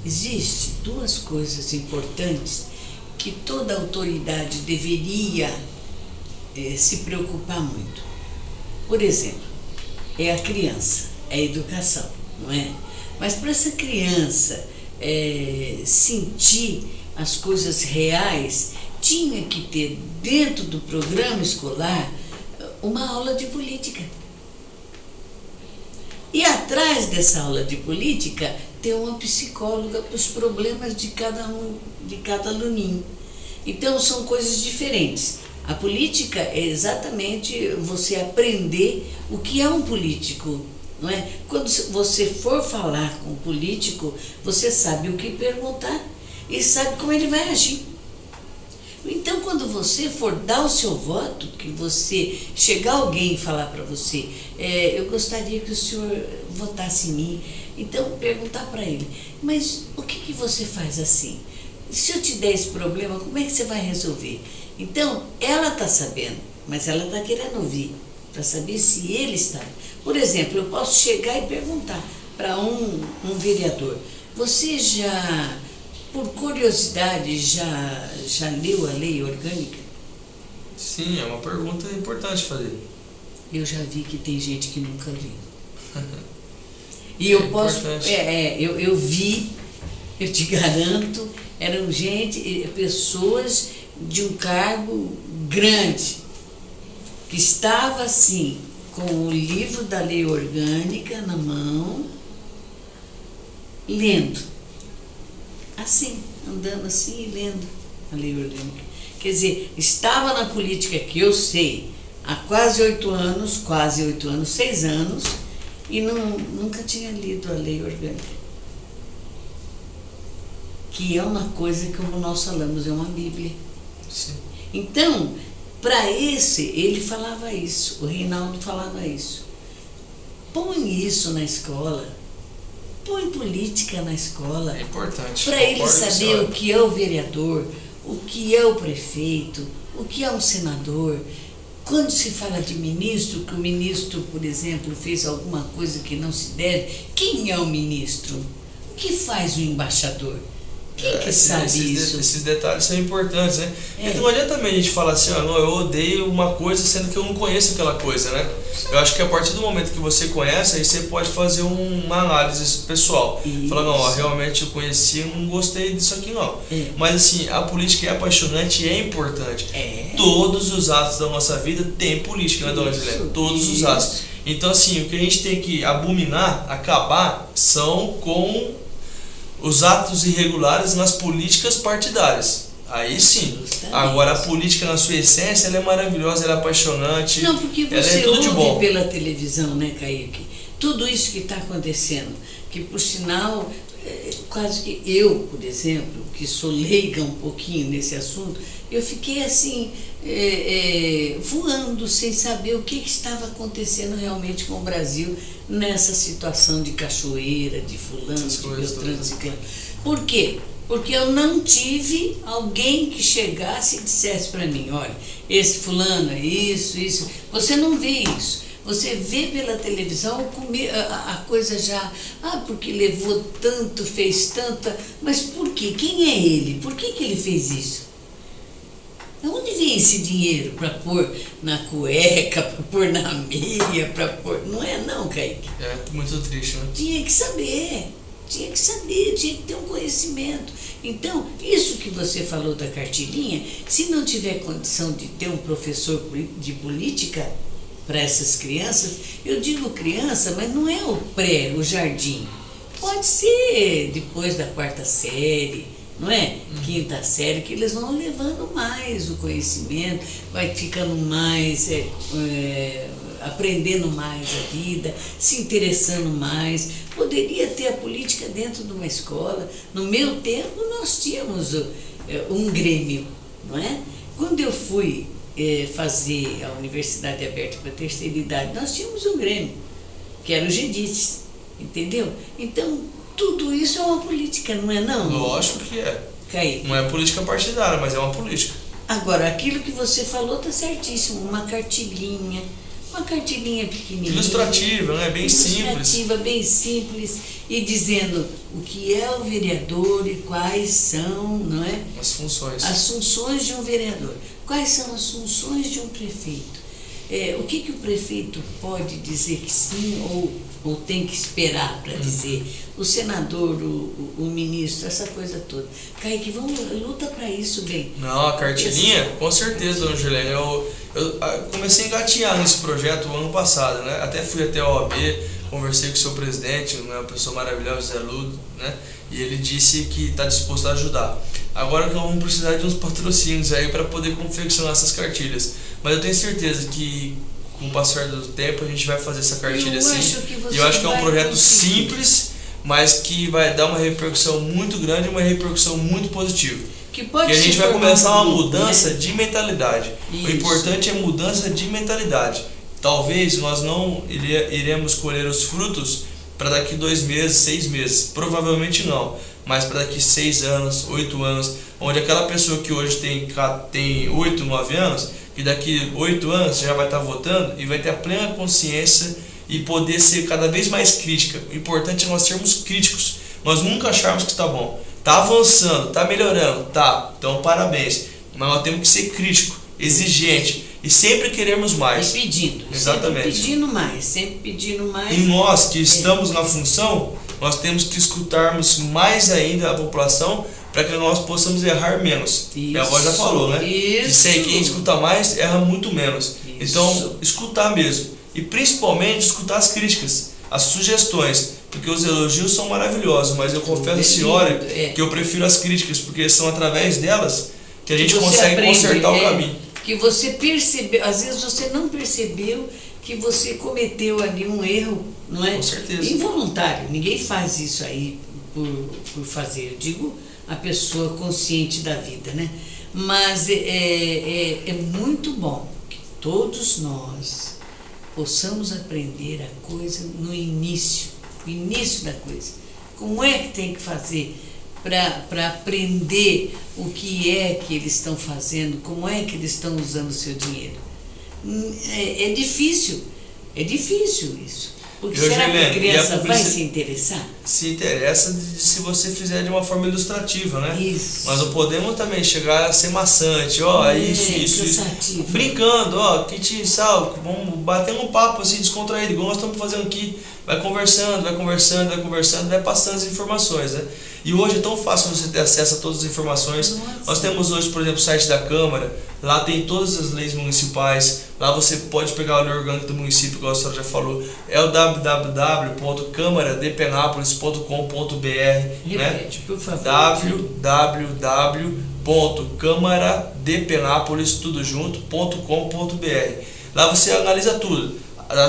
existe duas coisas importantes que toda autoridade deveria se preocupar muito. Por exemplo, é a criança, é a educação, não é? Mas para essa criança sentir as coisas reais, tinha que ter dentro do programa escolar uma aula de política. E atrás dessa aula de política ter uma psicóloga para os problemas de cada aluninho. Então são coisas diferentes. A política é exatamente você aprender o que é um político, não é? Quando você for falar com um político, você sabe o que perguntar e sabe como ele vai agir. Então, quando você for dar o seu voto, que você chegar alguém e falar para você, eu gostaria que o senhor votasse em mim, então perguntar para ele, mas o que você faz assim? Se eu te der esse problema, como é que você vai resolver? Então, ela está sabendo, mas ela está querendo ouvir, para saber se ele está. Por exemplo, eu posso chegar e perguntar para um vereador, você já, por curiosidade, já leu a lei orgânica? Sim, é uma pergunta importante fazer. Eu já vi que tem gente que nunca viu. E eu posso, eu vi, eu te garanto, eram pessoas de um cargo grande, que estava assim, com o livro da lei orgânica na mão, lendo. Assim, andando assim e lendo a lei orgânica. Quer dizer, estava na política que eu sei, há quase 8 anos, 6 anos, e nunca tinha lido a lei orgânica. Que é uma coisa que, como nós falamos, é uma Bíblia. Sim. Então, para ele falava isso, o Reinaldo falava isso. Põe isso na escola, põe política na escola. É importante. Para ele saber o que é o vereador, o que é o prefeito, o que é um senador. Quando se fala de ministro, que o ministro, por exemplo, fez alguma coisa que não se deve, quem é o ministro? O que faz o embaixador? Quem que sabe isso? Esses detalhes são importantes, né? Então não adianta também a gente falar assim, não, eu odeio uma coisa sendo que eu não conheço aquela coisa, né? Eu acho que a partir do momento que você conhece, aí você pode fazer uma análise pessoal. Falar, não, realmente eu conheci e não gostei disso aqui não. Mas assim, a política é apaixonante e é importante. Todos os atos da nossa vida têm política, né, dona Juliana? Todos os atos. Então assim, o que a gente tem que abominar, acabar, são com os atos irregulares nas políticas partidárias. Aí sim. Justamente. Agora a política na sua essência, ela é maravilhosa, ela é apaixonante. Não, porque você ouve pela televisão, né, Kaique? Tudo isso que está acontecendo, que por sinal, quase que eu, por exemplo, que sou leiga um pouquinho nesse assunto, eu fiquei assim, voando sem saber o que estava acontecendo realmente com o Brasil nessa situação de cachoeira, de fulano, de beltrano, ciclano. Por quê? Porque eu não tive alguém que chegasse e dissesse para mim, olha, esse fulano é isso, isso. Você não vê isso. Você vê pela televisão a coisa já, porque levou tanto, fez tanta, mas por quê? Quem é ele? Por que ele fez isso? Onde vem esse dinheiro para pôr na cueca, para pôr na meia, para pôr... Não é não, Kaique. É muito triste, né? Tinha que saber, tinha que ter um conhecimento. Então, isso que você falou da cartilhinha, se não tiver condição de ter um professor de política para essas crianças, eu digo criança, mas não é o pré, o jardim. Pode ser depois da 4ª série, não é? 5ª série, que eles vão levando mais o conhecimento, vai ficando mais, aprendendo mais a vida, se interessando mais. Poderia ter a política dentro de uma escola. No meu tempo, nós tínhamos um grêmio, não é? Quando eu fui fazer a Universidade Aberta para a Terceira Idade, nós tínhamos um grêmio, que era o GEDIS. entendeu? Então, tudo isso é uma política, não é não? Lógico que é. Kaique. Não é política partidária, mas é uma política. Agora, aquilo que você falou tá certíssimo, uma cartilinha pequenininha. Ilustrativa, né? Bem simples. Ilustrativa, bem simples, e dizendo o que é o vereador e quais são, não é? As funções. As funções de um vereador. Quais são as funções de um prefeito? O que o prefeito pode dizer que sim ou tem que esperar para dizer? O senador, o ministro, essa coisa toda. Kaique, vamos, luta para isso, bem. Não, a cartilinha, com certeza, dona Juliana. Eu comecei a engatinhar nesse projeto o ano passado, né? Até fui até a OAB, conversei com o seu presidente, né? Uma pessoa maravilhosa, Zé Ludo, né? E ele disse que está disposto a ajudar. Agora que vamos precisar de uns patrocínios aí para poder confeccionar essas cartilhas. Mas eu tenho certeza que com o passar do tempo a gente vai fazer essa cartilha assim. E eu acho que é um projeto simples, mas que vai dar uma repercussão muito grande, uma repercussão muito positiva. Que a gente vai começar uma mudança de mentalidade. Isso. O importante é mudança de mentalidade. Talvez nós não iremos colher os frutos para daqui 2 meses, 6 meses. Provavelmente não. Mas para daqui 6 anos, 8 anos, onde aquela pessoa que hoje tem 8, 9 anos, que daqui 8 anos já vai estar votando e vai ter a plena consciência e poder ser cada vez mais crítica. O importante é nós sermos críticos. Nós nunca acharmos que está bom. Está avançando, está melhorando, tá. Então parabéns. Mas nós temos que ser crítico, exigente e sempre queremos mais. E pedindo. Exatamente. Sempre pedindo mais. E nós que estamos na função, nós temos que escutarmos mais ainda a população para que nós possamos errar menos. Minha avó já falou, né? Isso. Que quem escuta mais erra muito menos. Isso. Então, escutar mesmo. E principalmente escutar as críticas, as sugestões. Porque os elogios são maravilhosos, mas eu confesso a senhora que eu prefiro as críticas, porque são através delas que a gente consegue consertar o caminho. Que você percebeu, às vezes você não percebeu que você cometeu ali um erro, não é? Com certeza. Involuntário. Ninguém faz isso aí por fazer. Eu digo a pessoa consciente da vida, né? Mas é muito bom que todos nós possamos aprender a coisa no início, o início da coisa. Como é que tem que fazer para aprender o que é que eles estão fazendo, como é que eles estão usando o seu dinheiro? É difícil isso. Porque será que a criança vai se interessar? Se interessa se você fizer de uma forma ilustrativa, né? Isso. Mas não podemos também chegar a ser maçante, isso. Brincando, que sal, vamos bater um papo assim, descontraído, igual nós estamos fazendo aqui. Vai conversando, vai passando as informações, né? E hoje é tão fácil você ter acesso a todas as informações. Nossa. Nós temos hoje, por exemplo, o site da Câmara, lá tem todas as leis municipais, lá você pode pegar a lei orgânica do município, igual a senhora já falou, é o www.câmaradepenápolis.com.br, né? Por favor. www.câmaradepenápolis.com.br. Lá você analisa tudo,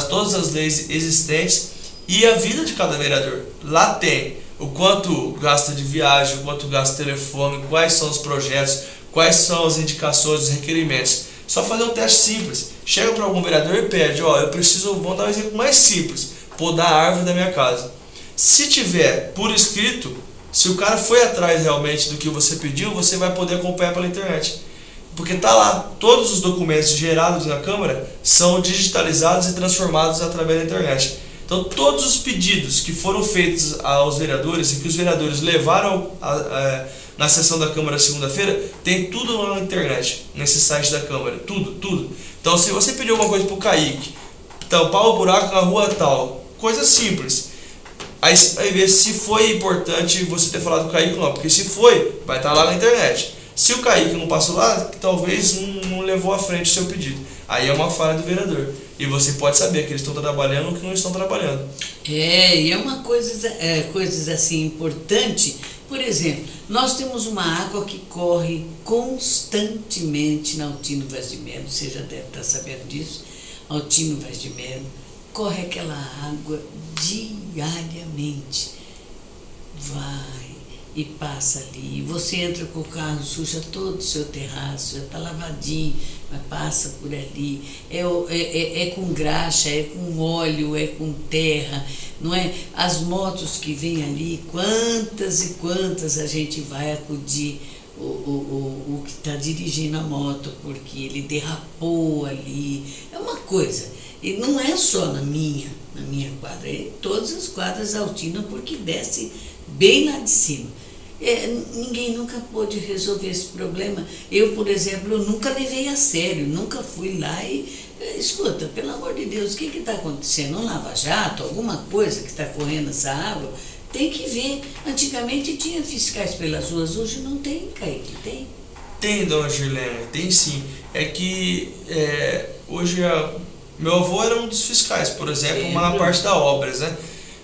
todas as leis existentes e a vida de cada vereador. Lá tem o quanto gasta de viagem, o quanto gasta de telefone, quais são os projetos, quais são as indicações, os requerimentos. Só fazer um teste simples. Chega para algum vereador e pede, eu preciso, vamos dar um exemplo mais simples, podar a árvore da minha casa. Se tiver por escrito, se o cara foi atrás realmente do que você pediu, você vai poder acompanhar pela internet. Porque está lá, todos os documentos gerados na Câmara são digitalizados e transformados através da internet. Então todos os pedidos que foram feitos aos vereadores e que os vereadores levaram na sessão da Câmara segunda-feira, tem tudo lá na internet, nesse site da Câmara, tudo. Então se você pediu alguma coisa para o Kaique, tampar o buraco na rua tal, coisa simples. Aí vai ver se foi importante você ter falado com o Kaique ou não, porque se foi, vai estar lá na internet. Se o Kaique não passou lá, talvez não levou à frente o seu pedido. Aí é uma falha do vereador. E você pode saber que eles estão trabalhando ou que não estão trabalhando. E é uma coisas assim importante. Por exemplo, nós temos uma água que corre constantemente na Altino Vaz de Melo, você já deve estar sabendo disso. Altino Vaz de Melo, corre aquela água diariamente. Vai e passa ali. E você entra com o carro, suja todo o seu terraço, já está lavadinho, mas passa por ali. É com graxa, é com óleo, é com terra, não é? As motos que vêm ali, quantas e quantas a gente vai acudir o que está dirigindo a moto, porque ele derrapou ali. É uma coisa. E não é só na minha quadra, é em todas as quadras Altina, porque desce bem lá de cima. Ninguém nunca pôde resolver esse problema. Eu, por exemplo, eu nunca levei a sério, nunca fui lá e... Escuta, pelo amor de Deus, o que está acontecendo? Um lava-jato, alguma coisa que está correndo essa água? Tem que ver. Antigamente tinha fiscais pelas ruas, hoje não tem, Kaique, tem? Tem, dona Girlene, tem sim. É que hoje meu avô era um dos fiscais, por exemplo, mas na parte da obras, né?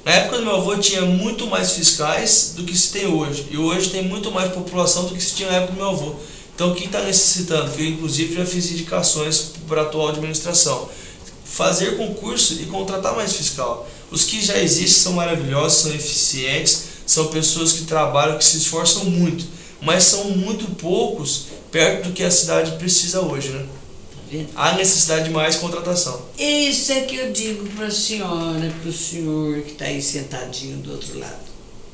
Na época do meu avô tinha muito mais fiscais do que se tem hoje. E hoje tem muito mais população do que se tinha na época do meu avô. Então quem está necessitando, que eu inclusive já fiz indicações para a atual administração, fazer concurso e contratar mais fiscal. Os que já existem são maravilhosos, são eficientes, são pessoas que trabalham, que se esforçam muito, mas são muito poucos perto do que a cidade precisa hoje, né? Há necessidade de mais contratação. Isso é que eu digo para a senhora, para o senhor que está aí sentadinho do outro lado.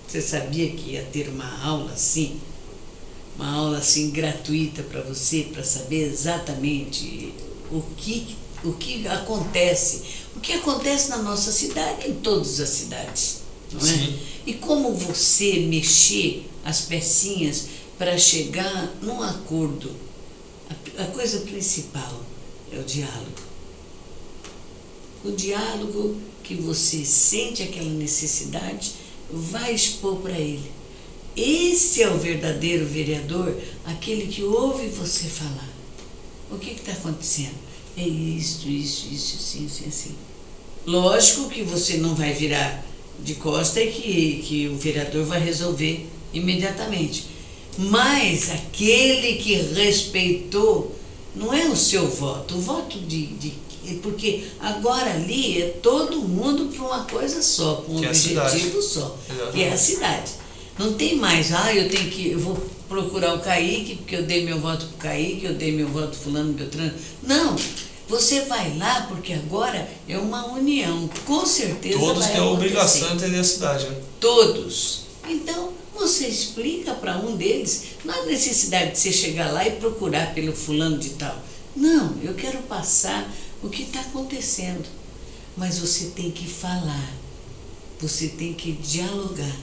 Você sabia que ia ter uma aula assim gratuita para você, para saber exatamente o que acontece na nossa cidade, em todas as cidades, não é? Sim. E como você mexer as pecinhas para chegar num acordo. A coisa principal é o diálogo. O diálogo que você sente aquela necessidade, vai expor para ele. Esse é o verdadeiro vereador, aquele que ouve você falar. O que está acontecendo? É isso, assim. Lógico que você não vai virar de costa e que o vereador vai resolver imediatamente. Mas aquele que respeitou, não é o seu voto, o voto porque agora ali é todo mundo para uma coisa só, para um objetivo só, que é a cidade. Não tem mais, eu vou procurar o Kaique, porque eu dei meu voto para o Kaique, eu dei meu voto para fulano, Beltrano. Não, você vai lá porque agora é uma união, com certeza vai acontecer. Todos têm a obrigação de entender a cidade, né? Todos. Então, você explica para um deles, não há necessidade de você chegar lá e procurar pelo fulano de tal. Não, eu quero passar o que está acontecendo. Mas você tem que falar, você tem que dialogar.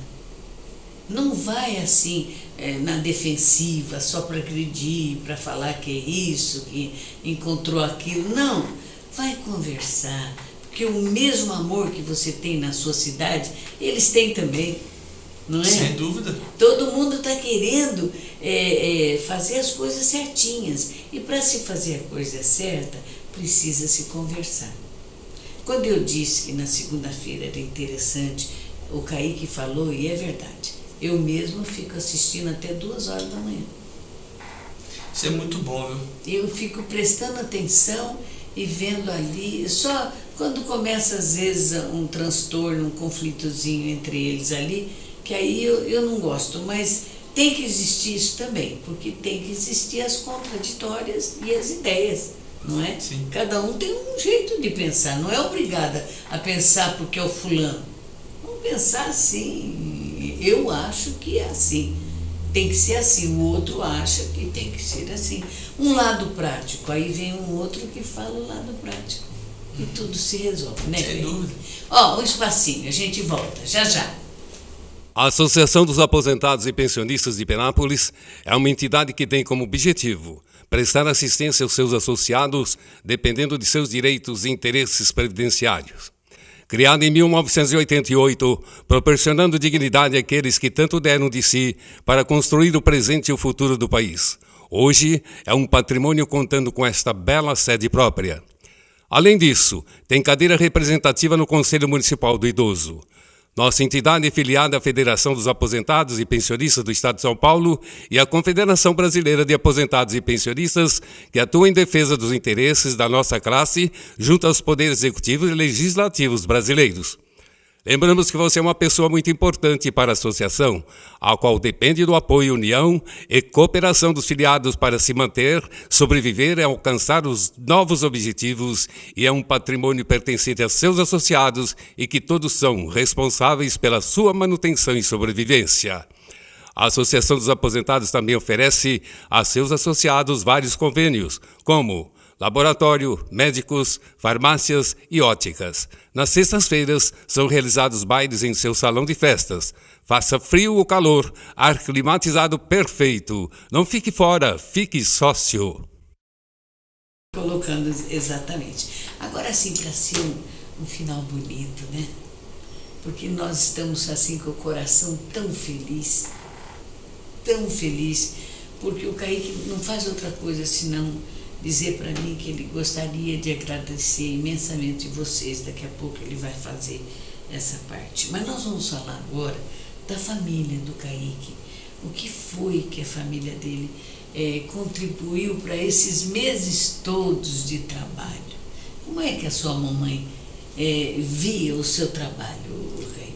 Não vai assim, na defensiva, só para agredir, para falar que é isso, que encontrou aquilo. Não, vai conversar, porque o mesmo amor que você tem na sua cidade, eles têm também. Não é? Sem dúvida. Todo mundo está querendo fazer as coisas certinhas. E para se fazer a coisa certa, precisa se conversar. Quando eu disse que na segunda-feira era interessante, o Kaique falou, e é verdade, eu mesmo fico assistindo até 2 horas da manhã. Isso é muito bom, viu? Eu fico prestando atenção e vendo ali, só quando começa às vezes um transtorno, um conflitozinho entre eles ali, que aí eu não gosto, mas tem que existir isso também, porque tem que existir as contraditórias e as ideias, não é? Sim. Cada um tem um jeito de pensar, não é obrigada a pensar porque é o fulano. Vamos pensar assim, eu acho que é assim, tem que ser assim, o outro acha que tem que ser assim. Um lado prático, aí vem um outro que fala o lado prático, e tudo se resolve, né? Sem dúvida. Ó, um espacinho, a gente volta, já já. A Associação dos Aposentados e Pensionistas de Penápolis é uma entidade que tem como objetivo prestar assistência aos seus associados, dependendo de seus direitos e interesses previdenciários. Criada em 1988, proporcionando dignidade àqueles que tanto deram de si para construir o presente e o futuro do país. Hoje é um patrimônio contando com esta bela sede própria. Além disso, tem cadeira representativa no Conselho Municipal do Idoso. Nossa entidade é filiada à Federação dos Aposentados e Pensionistas do Estado de São Paulo e à Confederação Brasileira de Aposentados e Pensionistas, que atua em defesa dos interesses da nossa classe junto aos poderes executivos e legislativos brasileiros. Lembramos que você é uma pessoa muito importante para a associação, a qual depende do apoio, união e cooperação dos filiados para se manter, sobreviver e alcançar os novos objetivos, e é um patrimônio pertencente a seus associados e que todos são responsáveis pela sua manutenção e sobrevivência. A Associação dos Aposentados também oferece a seus associados vários convênios, como laboratório, médicos, farmácias e óticas. Nas sextas-feiras são realizados bailes em seu salão de festas. Faça frio ou calor, ar climatizado perfeito. Não fique fora, fique sócio. Colocando exatamente. Agora sim, para ser um final bonito, né? Porque nós estamos assim com o coração tão feliz, porque o Kaique não faz outra coisa senão dizer para mim que ele gostaria de agradecer imensamente vocês. Daqui a pouco ele vai fazer essa parte. Mas nós vamos falar agora da família do Kaique. O que foi que a família dele contribuiu para esses meses todos de trabalho? Como é que a sua mamãe via o seu trabalho, Kaique?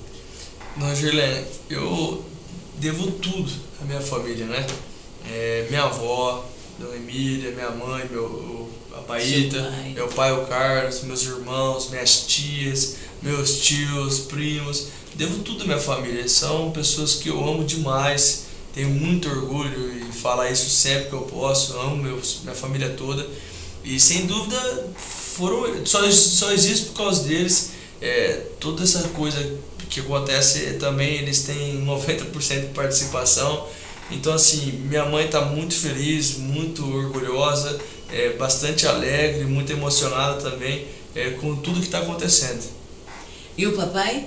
Dona Girlene, eu devo tudo à minha família, né? Minha avó, Dona Emília, minha mãe, a Baíta, meu pai, o Carlos, meus irmãos, minhas tias, meus tios, primos. Devo tudo à minha família. São pessoas que eu amo demais, tenho muito orgulho em falar isso sempre que eu posso. Amo minha família toda e sem dúvida só existe por causa deles. Toda essa coisa que acontece também, eles têm 90% de participação. Então assim, minha mãe está muito feliz, muito orgulhosa, bastante alegre, muito emocionada também com tudo que está acontecendo. E o papai?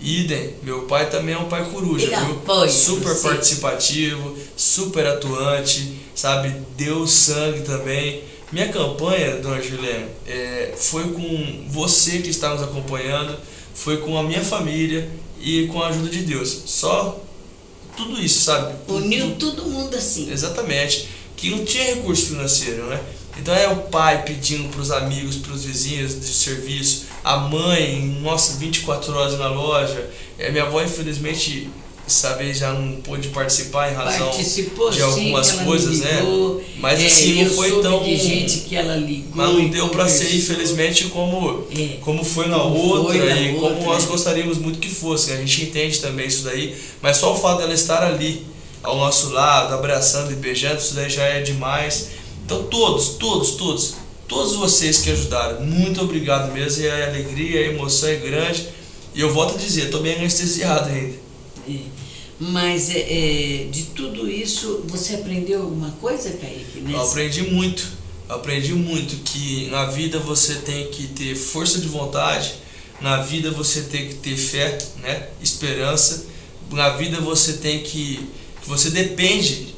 Idem, meu pai também é um pai coruja, ele apoia super você. Participativo, super atuante, sabe, deu sangue também. Minha campanha, Dona Girlene, foi com você que está nos acompanhando, foi com a minha família e com a ajuda de Deus. Só tudo isso, sabe? Uniu todo mundo assim. Exatamente. Que não tinha recurso financeiro, né? Então é o pai pedindo para os amigos, para os vizinhos de serviço, a mãe, nossa, 24 horas na loja. Minha avó, infelizmente, essa vez já não pôde participar em razão de algumas coisas, né? Mas assim, não foi tão. De gente que ela ligou, mas não deu para ser, infelizmente, como foi na outra e como nós gostaríamos muito que fosse. A gente entende também isso daí, mas só o fato dela estar ali ao nosso lado, abraçando e beijando, isso daí já é demais. Então todos vocês que ajudaram, muito obrigado mesmo. E a alegria, a emoção é grande. E eu volto a dizer, estou bem anestesiado ainda. Mas de tudo isso, você aprendeu alguma coisa, Kaique? Eu aprendi muito que na vida você tem que ter força de vontade, na vida você tem que ter fé, né? Esperança, na vida você tem que você depende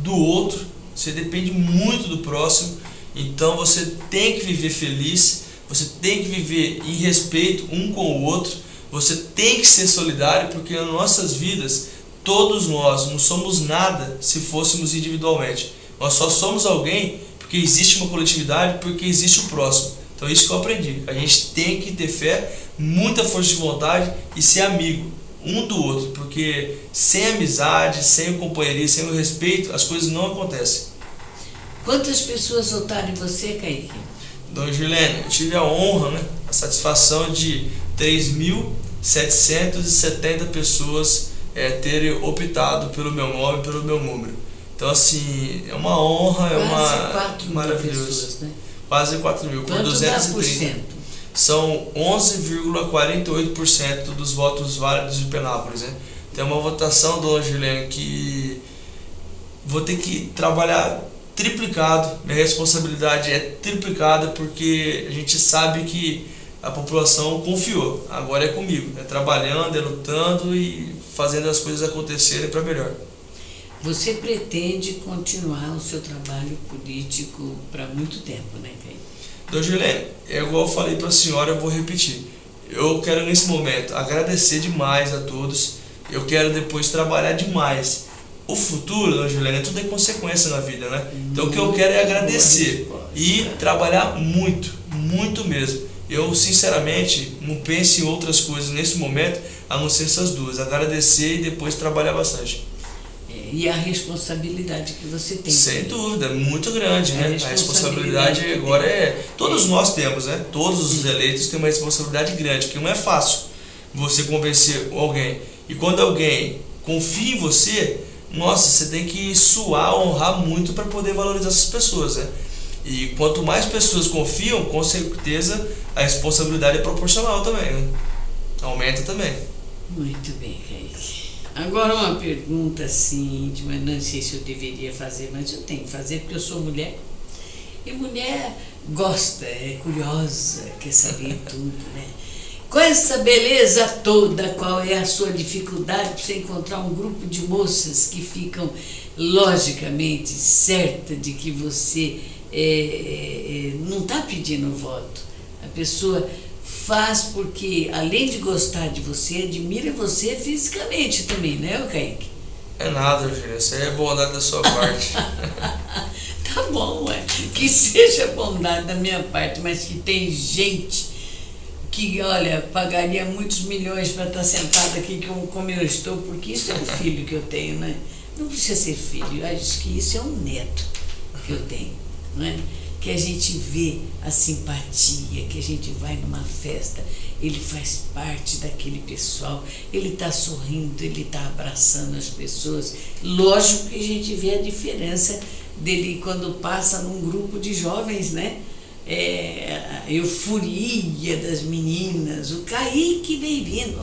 do outro, você depende muito do próximo, então você tem que viver feliz, você tem que viver em respeito um com o outro. Você tem que ser solidário, porque nas nossas vidas, todos nós não somos nada se fôssemos individualmente. Nós só somos alguém porque existe uma coletividade, porque existe o próximo. Então é isso que eu aprendi. A gente tem que ter fé, muita força de vontade e ser amigo um do outro, porque sem amizade, sem o companheirismo, sem o respeito, as coisas não acontecem. Quantas pessoas votaram em você, Kaique? Dona Girlene, eu tive a honra, né, a satisfação de 3.770 pessoas terem optado pelo meu nome e pelo meu número. Então assim, é uma honra, maravilhoso. Pessoas, né? Quase 4 mil, com 230. São 11,48% dos votos válidos de Penápolis, né? Tem uma votação, Dona Girlene, que vou ter que trabalhar triplicado. Minha responsabilidade é triplicada, porque a gente sabe que a população confiou. Agora é comigo, é trabalhando, é lutando e fazendo as coisas acontecerem para melhor. Você pretende continuar o seu trabalho político para muito tempo, né, Kaique? Dona Girlene, igual eu falei para a senhora, eu vou repetir. Eu quero nesse momento agradecer demais a todos. Eu quero depois trabalhar demais. O futuro, Dona Girlene, tudo é consequência na vida, né? Então o que eu quero é agradecer e trabalhar muito, muito mesmo. eu sinceramente não penso em outras coisas nesse momento, a não ser essas duas, agradecer e depois trabalhar bastante. E a responsabilidade que você tem. Sem dúvida, muito grande, né? A responsabilidade agora todos nós temos, né? Todos os eleitos têm uma responsabilidade grande, que não é fácil você convencer alguém. E quando alguém confia em você, nossa, você tem que suar, honrar muito para poder valorizar essas pessoas, né? E quanto mais pessoas confiam, com certeza a responsabilidade é proporcional também, né? Aumenta também. Muito bem, Kaique. Agora uma pergunta assim, mas não sei se eu deveria fazer, mas eu tenho que fazer porque eu sou mulher. E mulher gosta, é curiosa, quer saber tudo, né? Com essa beleza toda, qual é a sua dificuldade para você encontrar um grupo de moças que ficam logicamente certa de que você não está pedindo voto? A pessoa faz porque, além de gostar de você, admira você fisicamente também, né, Kaique? É nada, Eugênia, isso aí é bondade da sua parte. Tá bom, que seja bondade da minha parte, mas que tem gente que, olha, pagaria muitos milhões para estar sentada aqui como eu estou, porque isso é um filho que eu tenho, né? Não precisa ser filho, eu acho que isso é um neto que eu tenho, não é? Que a gente vê a simpatia, que a gente vai numa festa, ele faz parte daquele pessoal, ele está sorrindo, ele está abraçando as pessoas. Lógico que a gente vê a diferença dele quando passa num grupo de jovens, né? A euforia das meninas, o Kaique vem vindo,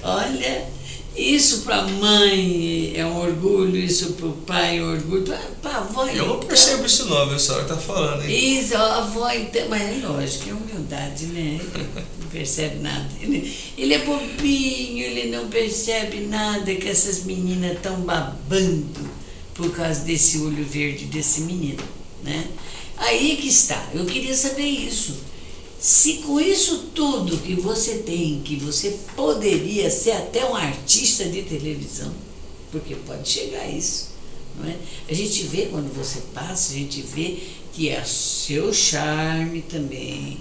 olha, isso para a mãe é um orgulho, isso para o pai é um orgulho, para a avó. Eu não percebo isso não, viu? Só que tá falando, hein? Isso, a avó, então, mas é lógico, é humildade, né? Ele não percebe nada. Ele é bobinho, ele não percebe nada que essas meninas estão babando por causa desse olho verde desse menino, né? Aí que está, eu queria saber isso. Se com isso tudo que você tem, que você poderia ser até um artista de televisão, porque pode chegar a isso, não é? A gente vê quando você passa, a gente vê que é seu charme também,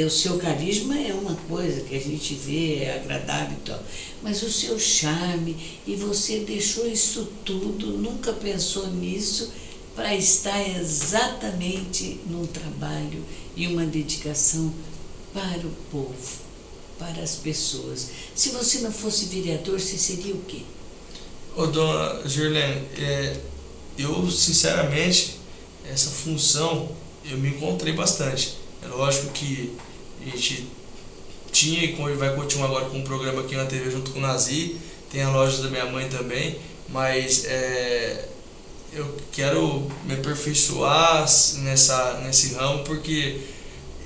o seu carisma é uma coisa que a gente vê, é agradável e tal, mas o seu charme, e você deixou isso tudo, nunca pensou nisso, para estar exatamente num trabalho e uma dedicação para o povo, para as pessoas. Se você não fosse vereador, você seria o quê? Ô, dona Girlene, eu sinceramente, essa função, eu me encontrei bastante. É lógico que a gente tinha e vai continuar agora com um programa aqui na TV junto com o Nazi, tem a loja da minha mãe também, mas eu quero me aperfeiçoar nesse ramo, porque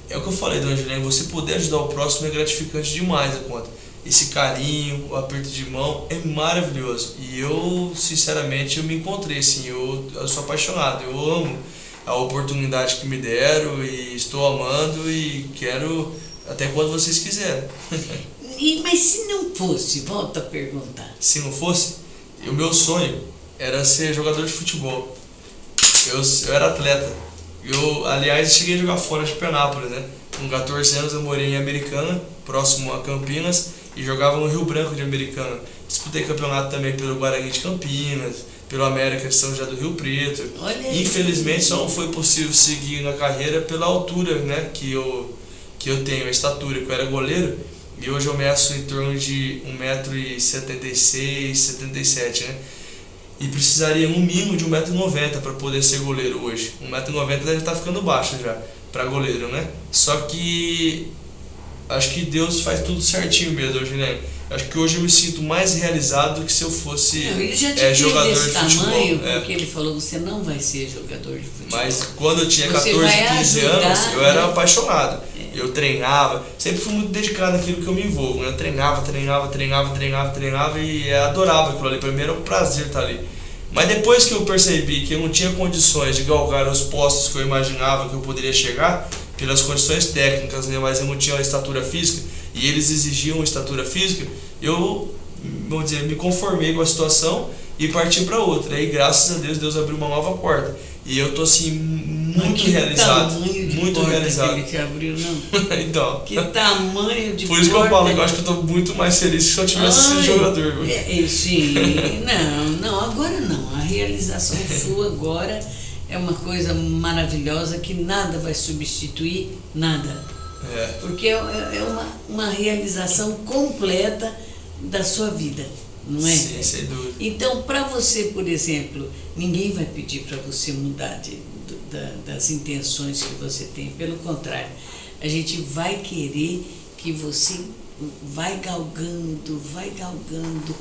é o que eu falei, dona Juliana, você poder ajudar o próximo é gratificante demais a conta. Esse carinho, o aperto de mão é maravilhoso. E eu, sinceramente, eu me encontrei assim, eu sou apaixonado, eu amo a oportunidade que me deram e estou amando e quero até quando vocês quiserem. Mas se não fosse, volta a perguntar. Se não fosse, o meu sonho era ser jogador de futebol. Eu era atleta. Aliás, cheguei a jogar fora de Penápolis, né? Com 14 anos eu morei em Americana, próximo a Campinas, e jogava no Rio Branco de Americana. Disputei campeonato também pelo Guarani de Campinas, pelo América de São José do Rio Preto. Infelizmente só não foi possível seguir na carreira pela altura, né, que eu tenho, a estatura, que eu era goleiro, e hoje eu meço em torno de 1,76 m, 77, né? E precisaria no mínimo de 1,90 m para poder ser goleiro hoje. 1,90 m deve estar ficando baixo já para goleiro, né? Só que acho que Deus faz tudo certinho mesmo hoje, né? Acho que hoje eu me sinto mais realizado do que se eu fosse jogador de futebol. Porque ele falou, você não vai ser jogador de futebol. Mas quando eu tinha 14, 15 anos, eu era apaixonado. Eu treinava, sempre fui muito dedicado naquilo que eu me envolvo, né? Eu treinava e adorava aquilo ali. Para mim era um prazer estar ali. Mas depois que eu percebi que eu não tinha condições de galgar os postos que eu imaginava que eu poderia chegar, pelas condições técnicas, né? Mas eu não tinha a estatura física, e eles exigiam estatura física, eu, vamos dizer, me conformei com a situação e parti para outra. Aí, graças a Deus, Deus abriu uma nova porta. E eu tô assim muito realizado. Tamanho de muito porta realizado. que ele te abriu, não. Então. Que tamanho de Por isso que eu porta. falo que eu acho que eu tô muito mais feliz se eu tivesse sido jogador. Sim, não, agora não. A realização sua agora é uma coisa maravilhosa que nada vai substituir nada. Porque é uma realização completa da sua vida, não é? Sim, sem dúvida. Então, para você, por exemplo, ninguém vai pedir para você mudar das intenções que você tem. Pelo contrário, a gente vai querer que você vai galgando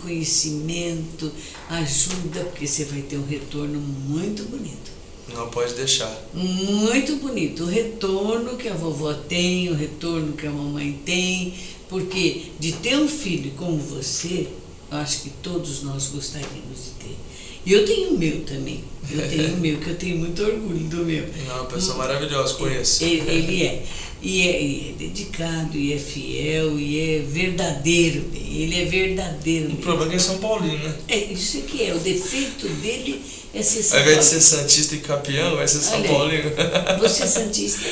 conhecimento, ajuda, porque você vai ter um retorno muito bonito. Não pode deixar. Muito bonito. O retorno que a vovó tem, o retorno que a mamãe tem, porque de ter um filho como você, eu acho que todos nós gostaríamos de ter. E eu tenho o meu também. Eu tenho o meu, que eu tenho muito orgulho do meu. É uma pessoa maravilhosa, conheço. Ele é. E é dedicado, e é fiel, e é verdadeiro. Ele é verdadeiro. O problema é que é São Paulino, né? Isso aqui é. O defeito dele é ser São Ao invés de Paulino. ser santista e campeão, vai ser São Paulino. Você é santista?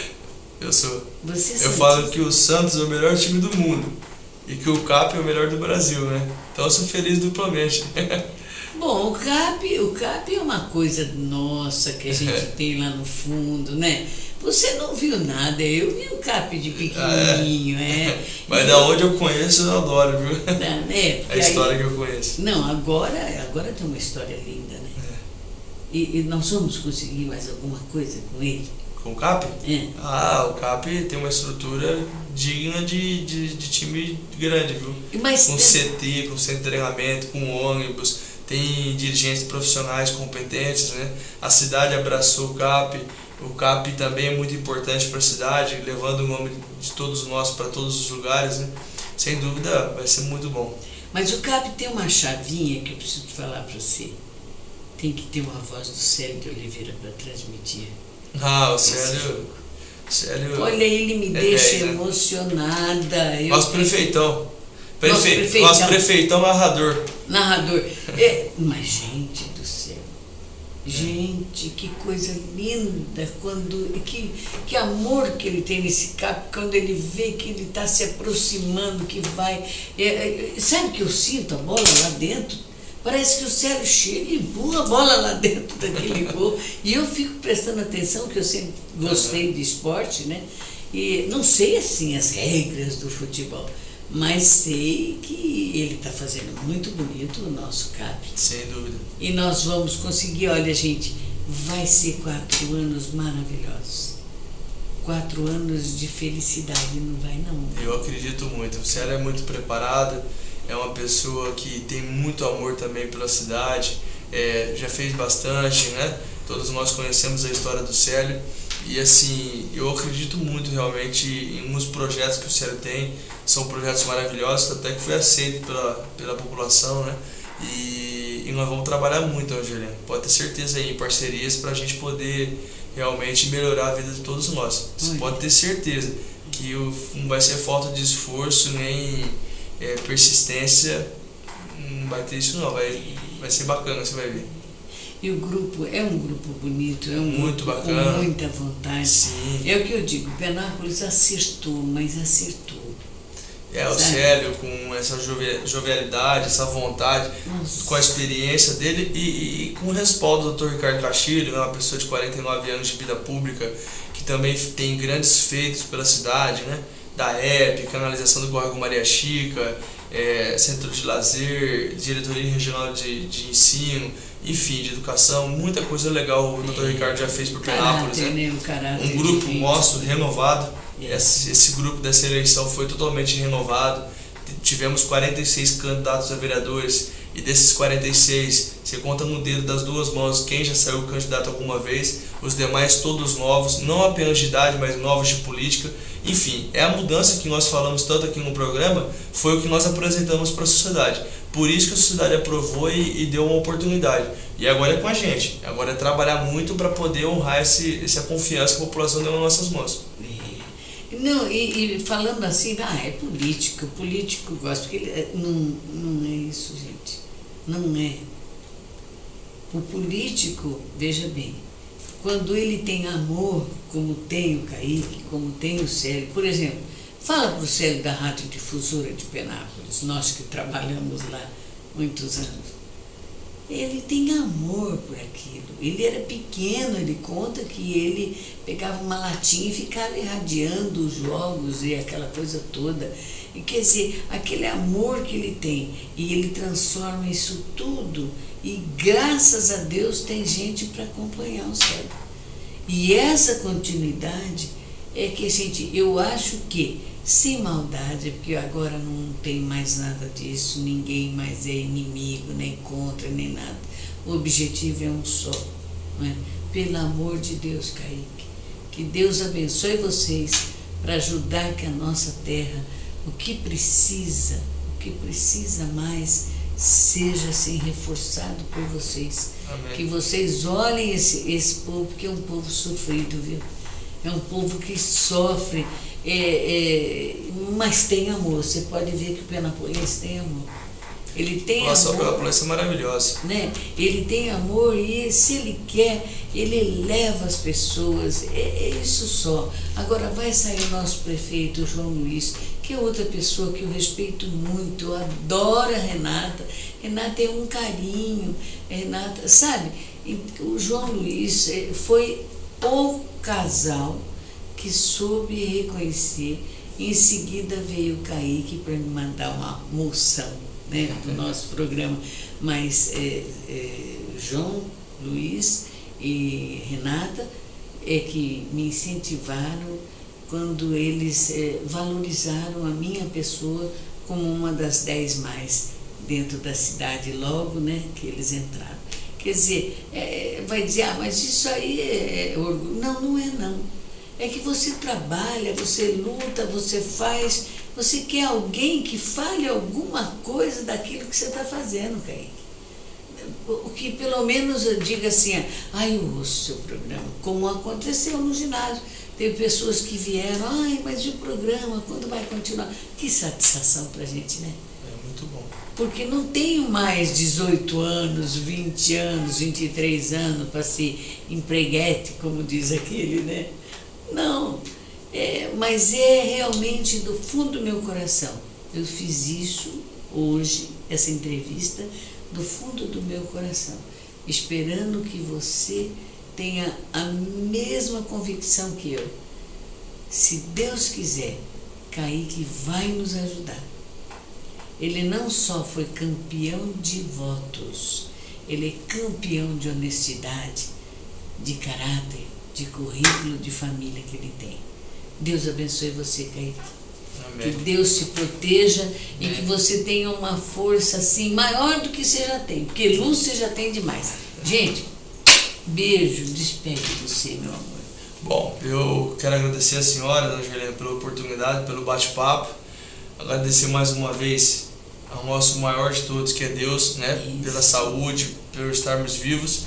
Eu sou. Você é Eu santista. falo que o Santos é o melhor time do mundo e que o CAP é o melhor do Brasil, né? Então eu sou feliz duplamente. Bom, o CAP é uma coisa nossa que a gente tem lá no fundo, né? Você não viu nada, eu vi o CAP de pequenininho, Mas da onde eu conheço, eu adoro, viu? É a história que eu conheço. Não, agora tem uma história linda, né? E nós vamos conseguir mais alguma coisa com ele? Com o CAP? É. O CAP tem uma estrutura digna de time grande, viu? Mas com CT, com centro de treinamento, com ônibus, tem dirigentes profissionais competentes, né? A cidade abraçou o CAP também é muito importante para a cidade, levando o nome de todos nós para todos os lugares, né? Sem dúvida vai ser muito bom. Mas o CAP tem uma chavinha que eu preciso falar para você. Tem que ter uma voz do Célio de Oliveira para transmitir. O Célio... Olha, ele me deixa emocionada. Nosso prefeitão. Nosso prefeitão narrador. Mas, gente do céu. Gente, que coisa linda. Que amor que ele tem nesse CAP, quando ele vê que ele está se aproximando, que vai... sabe que eu sinto a bola lá dentro? Parece que o Célio chega e empurra a bola lá dentro daquele gol. E eu fico prestando atenção, que eu sempre gostei de esporte, né? E não sei, assim, as regras do futebol, mas sei que ele está fazendo muito bonito o nosso CAP. Sem dúvida. E nós vamos conseguir, olha, gente, vai ser 4 anos maravilhosos. 4 anos de felicidade, não vai não. Eu acredito muito. O Célio é muito preparado. É uma pessoa que tem muito amor também pela cidade, já fez bastante, né? Todos nós conhecemos a história do Célio e assim, eu acredito muito realmente em uns projetos que o Célio tem, são projetos maravilhosos, até que foi aceito pela população, né? E nós vamos trabalhar muito, Angelina, pode ter certeza aí, em parcerias para a gente poder realmente melhorar a vida de todos nós. Você pode ter certeza que não vai ser falta de esforço nem... persistência, não vai ter isso não, vai ser bacana, você vai ver. E o grupo é um grupo bonito, é um muito grupo bacana, com muita vontade. Sim. É o que eu digo, Penápolis acertou, mas acertou. O Célio com essa jovialidade, essa vontade, com a experiência dele e com o respaldo do Dr. Ricardo Castilho, né, uma pessoa de 49 anos de vida pública, que também tem grandes feitos pela cidade, né? Da EP, canalização do Córrego Maria Chica, centro de lazer, diretoria regional de ensino, enfim, de educação, muita coisa legal o Dr. Ricardo já fez por Penápolis, né? Um grupo nosso renovado, esse grupo dessa eleição foi totalmente renovado, tivemos 46 candidatos a vereadores e desses 46, você conta no dedo das duas mãos quem já saiu candidato alguma vez, os demais todos novos, não apenas de idade, mas novos de política. Enfim, é a mudança que nós falamos tanto aqui no programa, foi o que nós apresentamos para a sociedade. Por isso que a sociedade aprovou e deu uma oportunidade. E agora é com a gente. Agora é trabalhar muito para poder honrar essa confiança que a população deu nas nossas mãos. Não, e falando assim, é político. O político gosta, porque ele, não é isso, gente. Não é. O político, veja bem, quando ele tem amor, como tem o Kaique, como tem o Célio. Por exemplo, fala para o Célio da Rádio Difusora de Penápolis, nós que trabalhamos lá muitos anos. Ele tem amor por aquilo. Ele era pequeno, ele conta que ele pegava uma latinha e ficava irradiando os jogos e aquela coisa toda. E quer dizer, aquele amor que ele tem, e ele transforma isso tudo, e graças a Deus tem gente para acompanhar o Célio. E essa continuidade é que eu acho que, sem maldade, porque agora não tem mais nada disso, ninguém mais é inimigo, nem contra, nem nada. O objetivo é um só, não é? Pelo amor de Deus, Kaique, que Deus abençoe vocês para ajudar que a nossa terra, o que precisa mais, seja assim reforçado por vocês. Amém. Que vocês olhem esse povo, porque é um povo sofrido, viu? É um povo que sofre, mas tem amor. Você pode ver que o Penapolense tem amor. Ele tem Nossa, amor. a Penapolense é maravilhosa. Né? Ele tem amor e, se ele quer, ele leva as pessoas. É isso só. Agora vai sair o nosso prefeito, João Luiz, que é outra pessoa que eu respeito muito. Eu adoro a Renata. Renata é um carinho. Renata, sabe? O João Luiz foi o casal que soube reconhecer. Em seguida veio o Kaique para me mandar uma moção, né, do nosso programa. Mas João Luiz e Renata é que me incentivaram quando eles valorizaram a minha pessoa como uma das 10 mais dentro da cidade, logo, né, que eles entraram. Quer dizer, vai dizer, mas isso aí é orgulho. Não, não é não. É que você trabalha, você luta, você faz, você quer alguém que fale alguma coisa daquilo que você está fazendo, Kaique. O que pelo menos eu diga assim, eu ouço seu programa, como aconteceu no ginásio. Teve pessoas que vieram, mas e o programa, quando vai continuar? Que satisfação pra gente, né? É muito bom. Porque não tenho mais 18 anos, 20 anos, 23 anos para ser empreguete, como diz aquele, né? Não, mas realmente do fundo do meu coração. Eu fiz isso hoje, essa entrevista, do fundo do meu coração, esperando que você tenha a mesma convicção que eu. Se Deus quiser, Kaique vai nos ajudar. Ele não só foi campeão de votos, ele é campeão de honestidade, de caráter, de currículo, de família que ele tem. Deus abençoe você, Kaique. Amém. Que Deus te proteja e que você tenha uma força assim maior do que você já tem, porque luz você já tem demais. Gente, beijo, despede você, meu amor. Bom, eu quero agradecer a senhora, dona Gerlene, pela oportunidade, pelo bate-papo. Agradecer mais uma vez ao nosso maior de todos, que é Deus, né? Isso. Pela saúde, por estarmos vivos.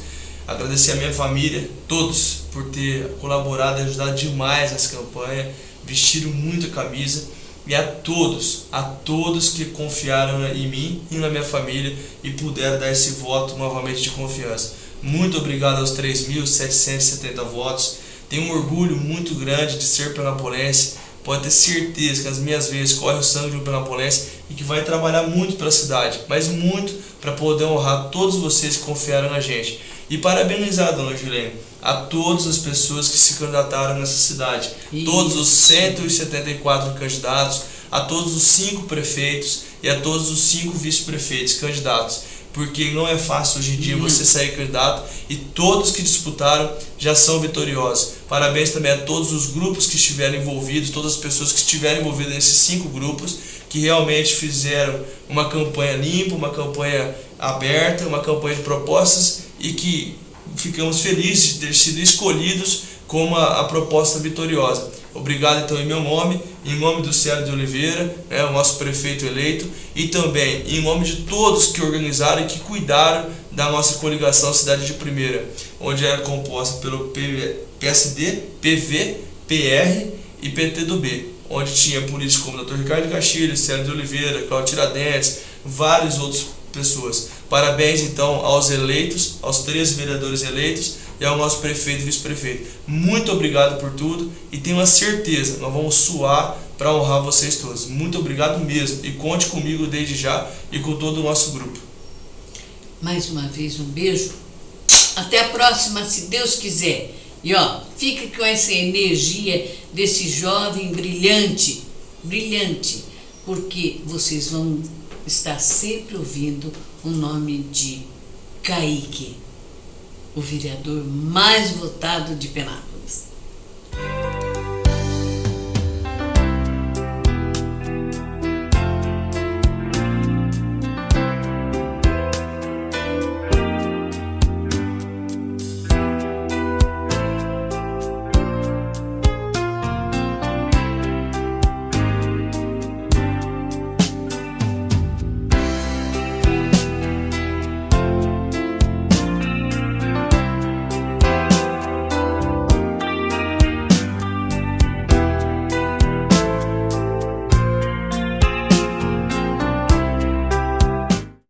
Agradecer a minha família, todos, por ter colaborado e ajudado demais nessa campanha, vestiram muito a camisa. E a todos que confiaram em mim e na minha família e puderam dar esse voto novamente de confiança. Muito obrigado aos 3.770 votos. Tenho um orgulho muito grande de ser penapolense. Pode ter certeza que nas minhas veias corre o sangue de um penapolense e que vai trabalhar muito pela cidade, mas muito para poder honrar todos vocês que confiaram na gente. E parabenizar, dona Gerlene, a todas as pessoas que se candidataram nessa cidade. Isso. Todos os 174 candidatos, a todos os 5 prefeitos e a todos os 5 vice-prefeitos candidatos. Porque não é fácil hoje em dia você sair candidato e todos que disputaram já são vitoriosos. Parabéns também a todos os grupos que estiveram envolvidos, todas as pessoas que estiveram envolvidas nesses 5 grupos, que realmente fizeram uma campanha limpa, uma campanha aberta, uma campanha de propostas e que ficamos felizes de ter sido escolhidos como a proposta vitoriosa. Obrigado então em meu nome, em nome do Célio de Oliveira, o nosso prefeito eleito, e também em nome de todos que organizaram e que cuidaram da nossa coligação Cidade de Primeira, onde era composta pelo PSD, PV, PR e PTdoB, onde tinha políticos como o Dr. Ricardo Castilho, Célio de Oliveira, Cláudio Tiradentes, várias outras pessoas. Parabéns então aos eleitos, aos 13 vereadores eleitos, e ao nosso prefeito e vice-prefeito. Muito obrigado por tudo e tenho uma certeza, nós vamos suar para honrar vocês todos. Muito obrigado mesmo e conte comigo desde já e com todo o nosso grupo. Mais uma vez um beijo, até a próxima, se Deus quiser. E ó, fica com essa energia desse jovem brilhante, porque vocês vão estar sempre ouvindo o nome de Kaique, o vereador mais votado de Penápolis.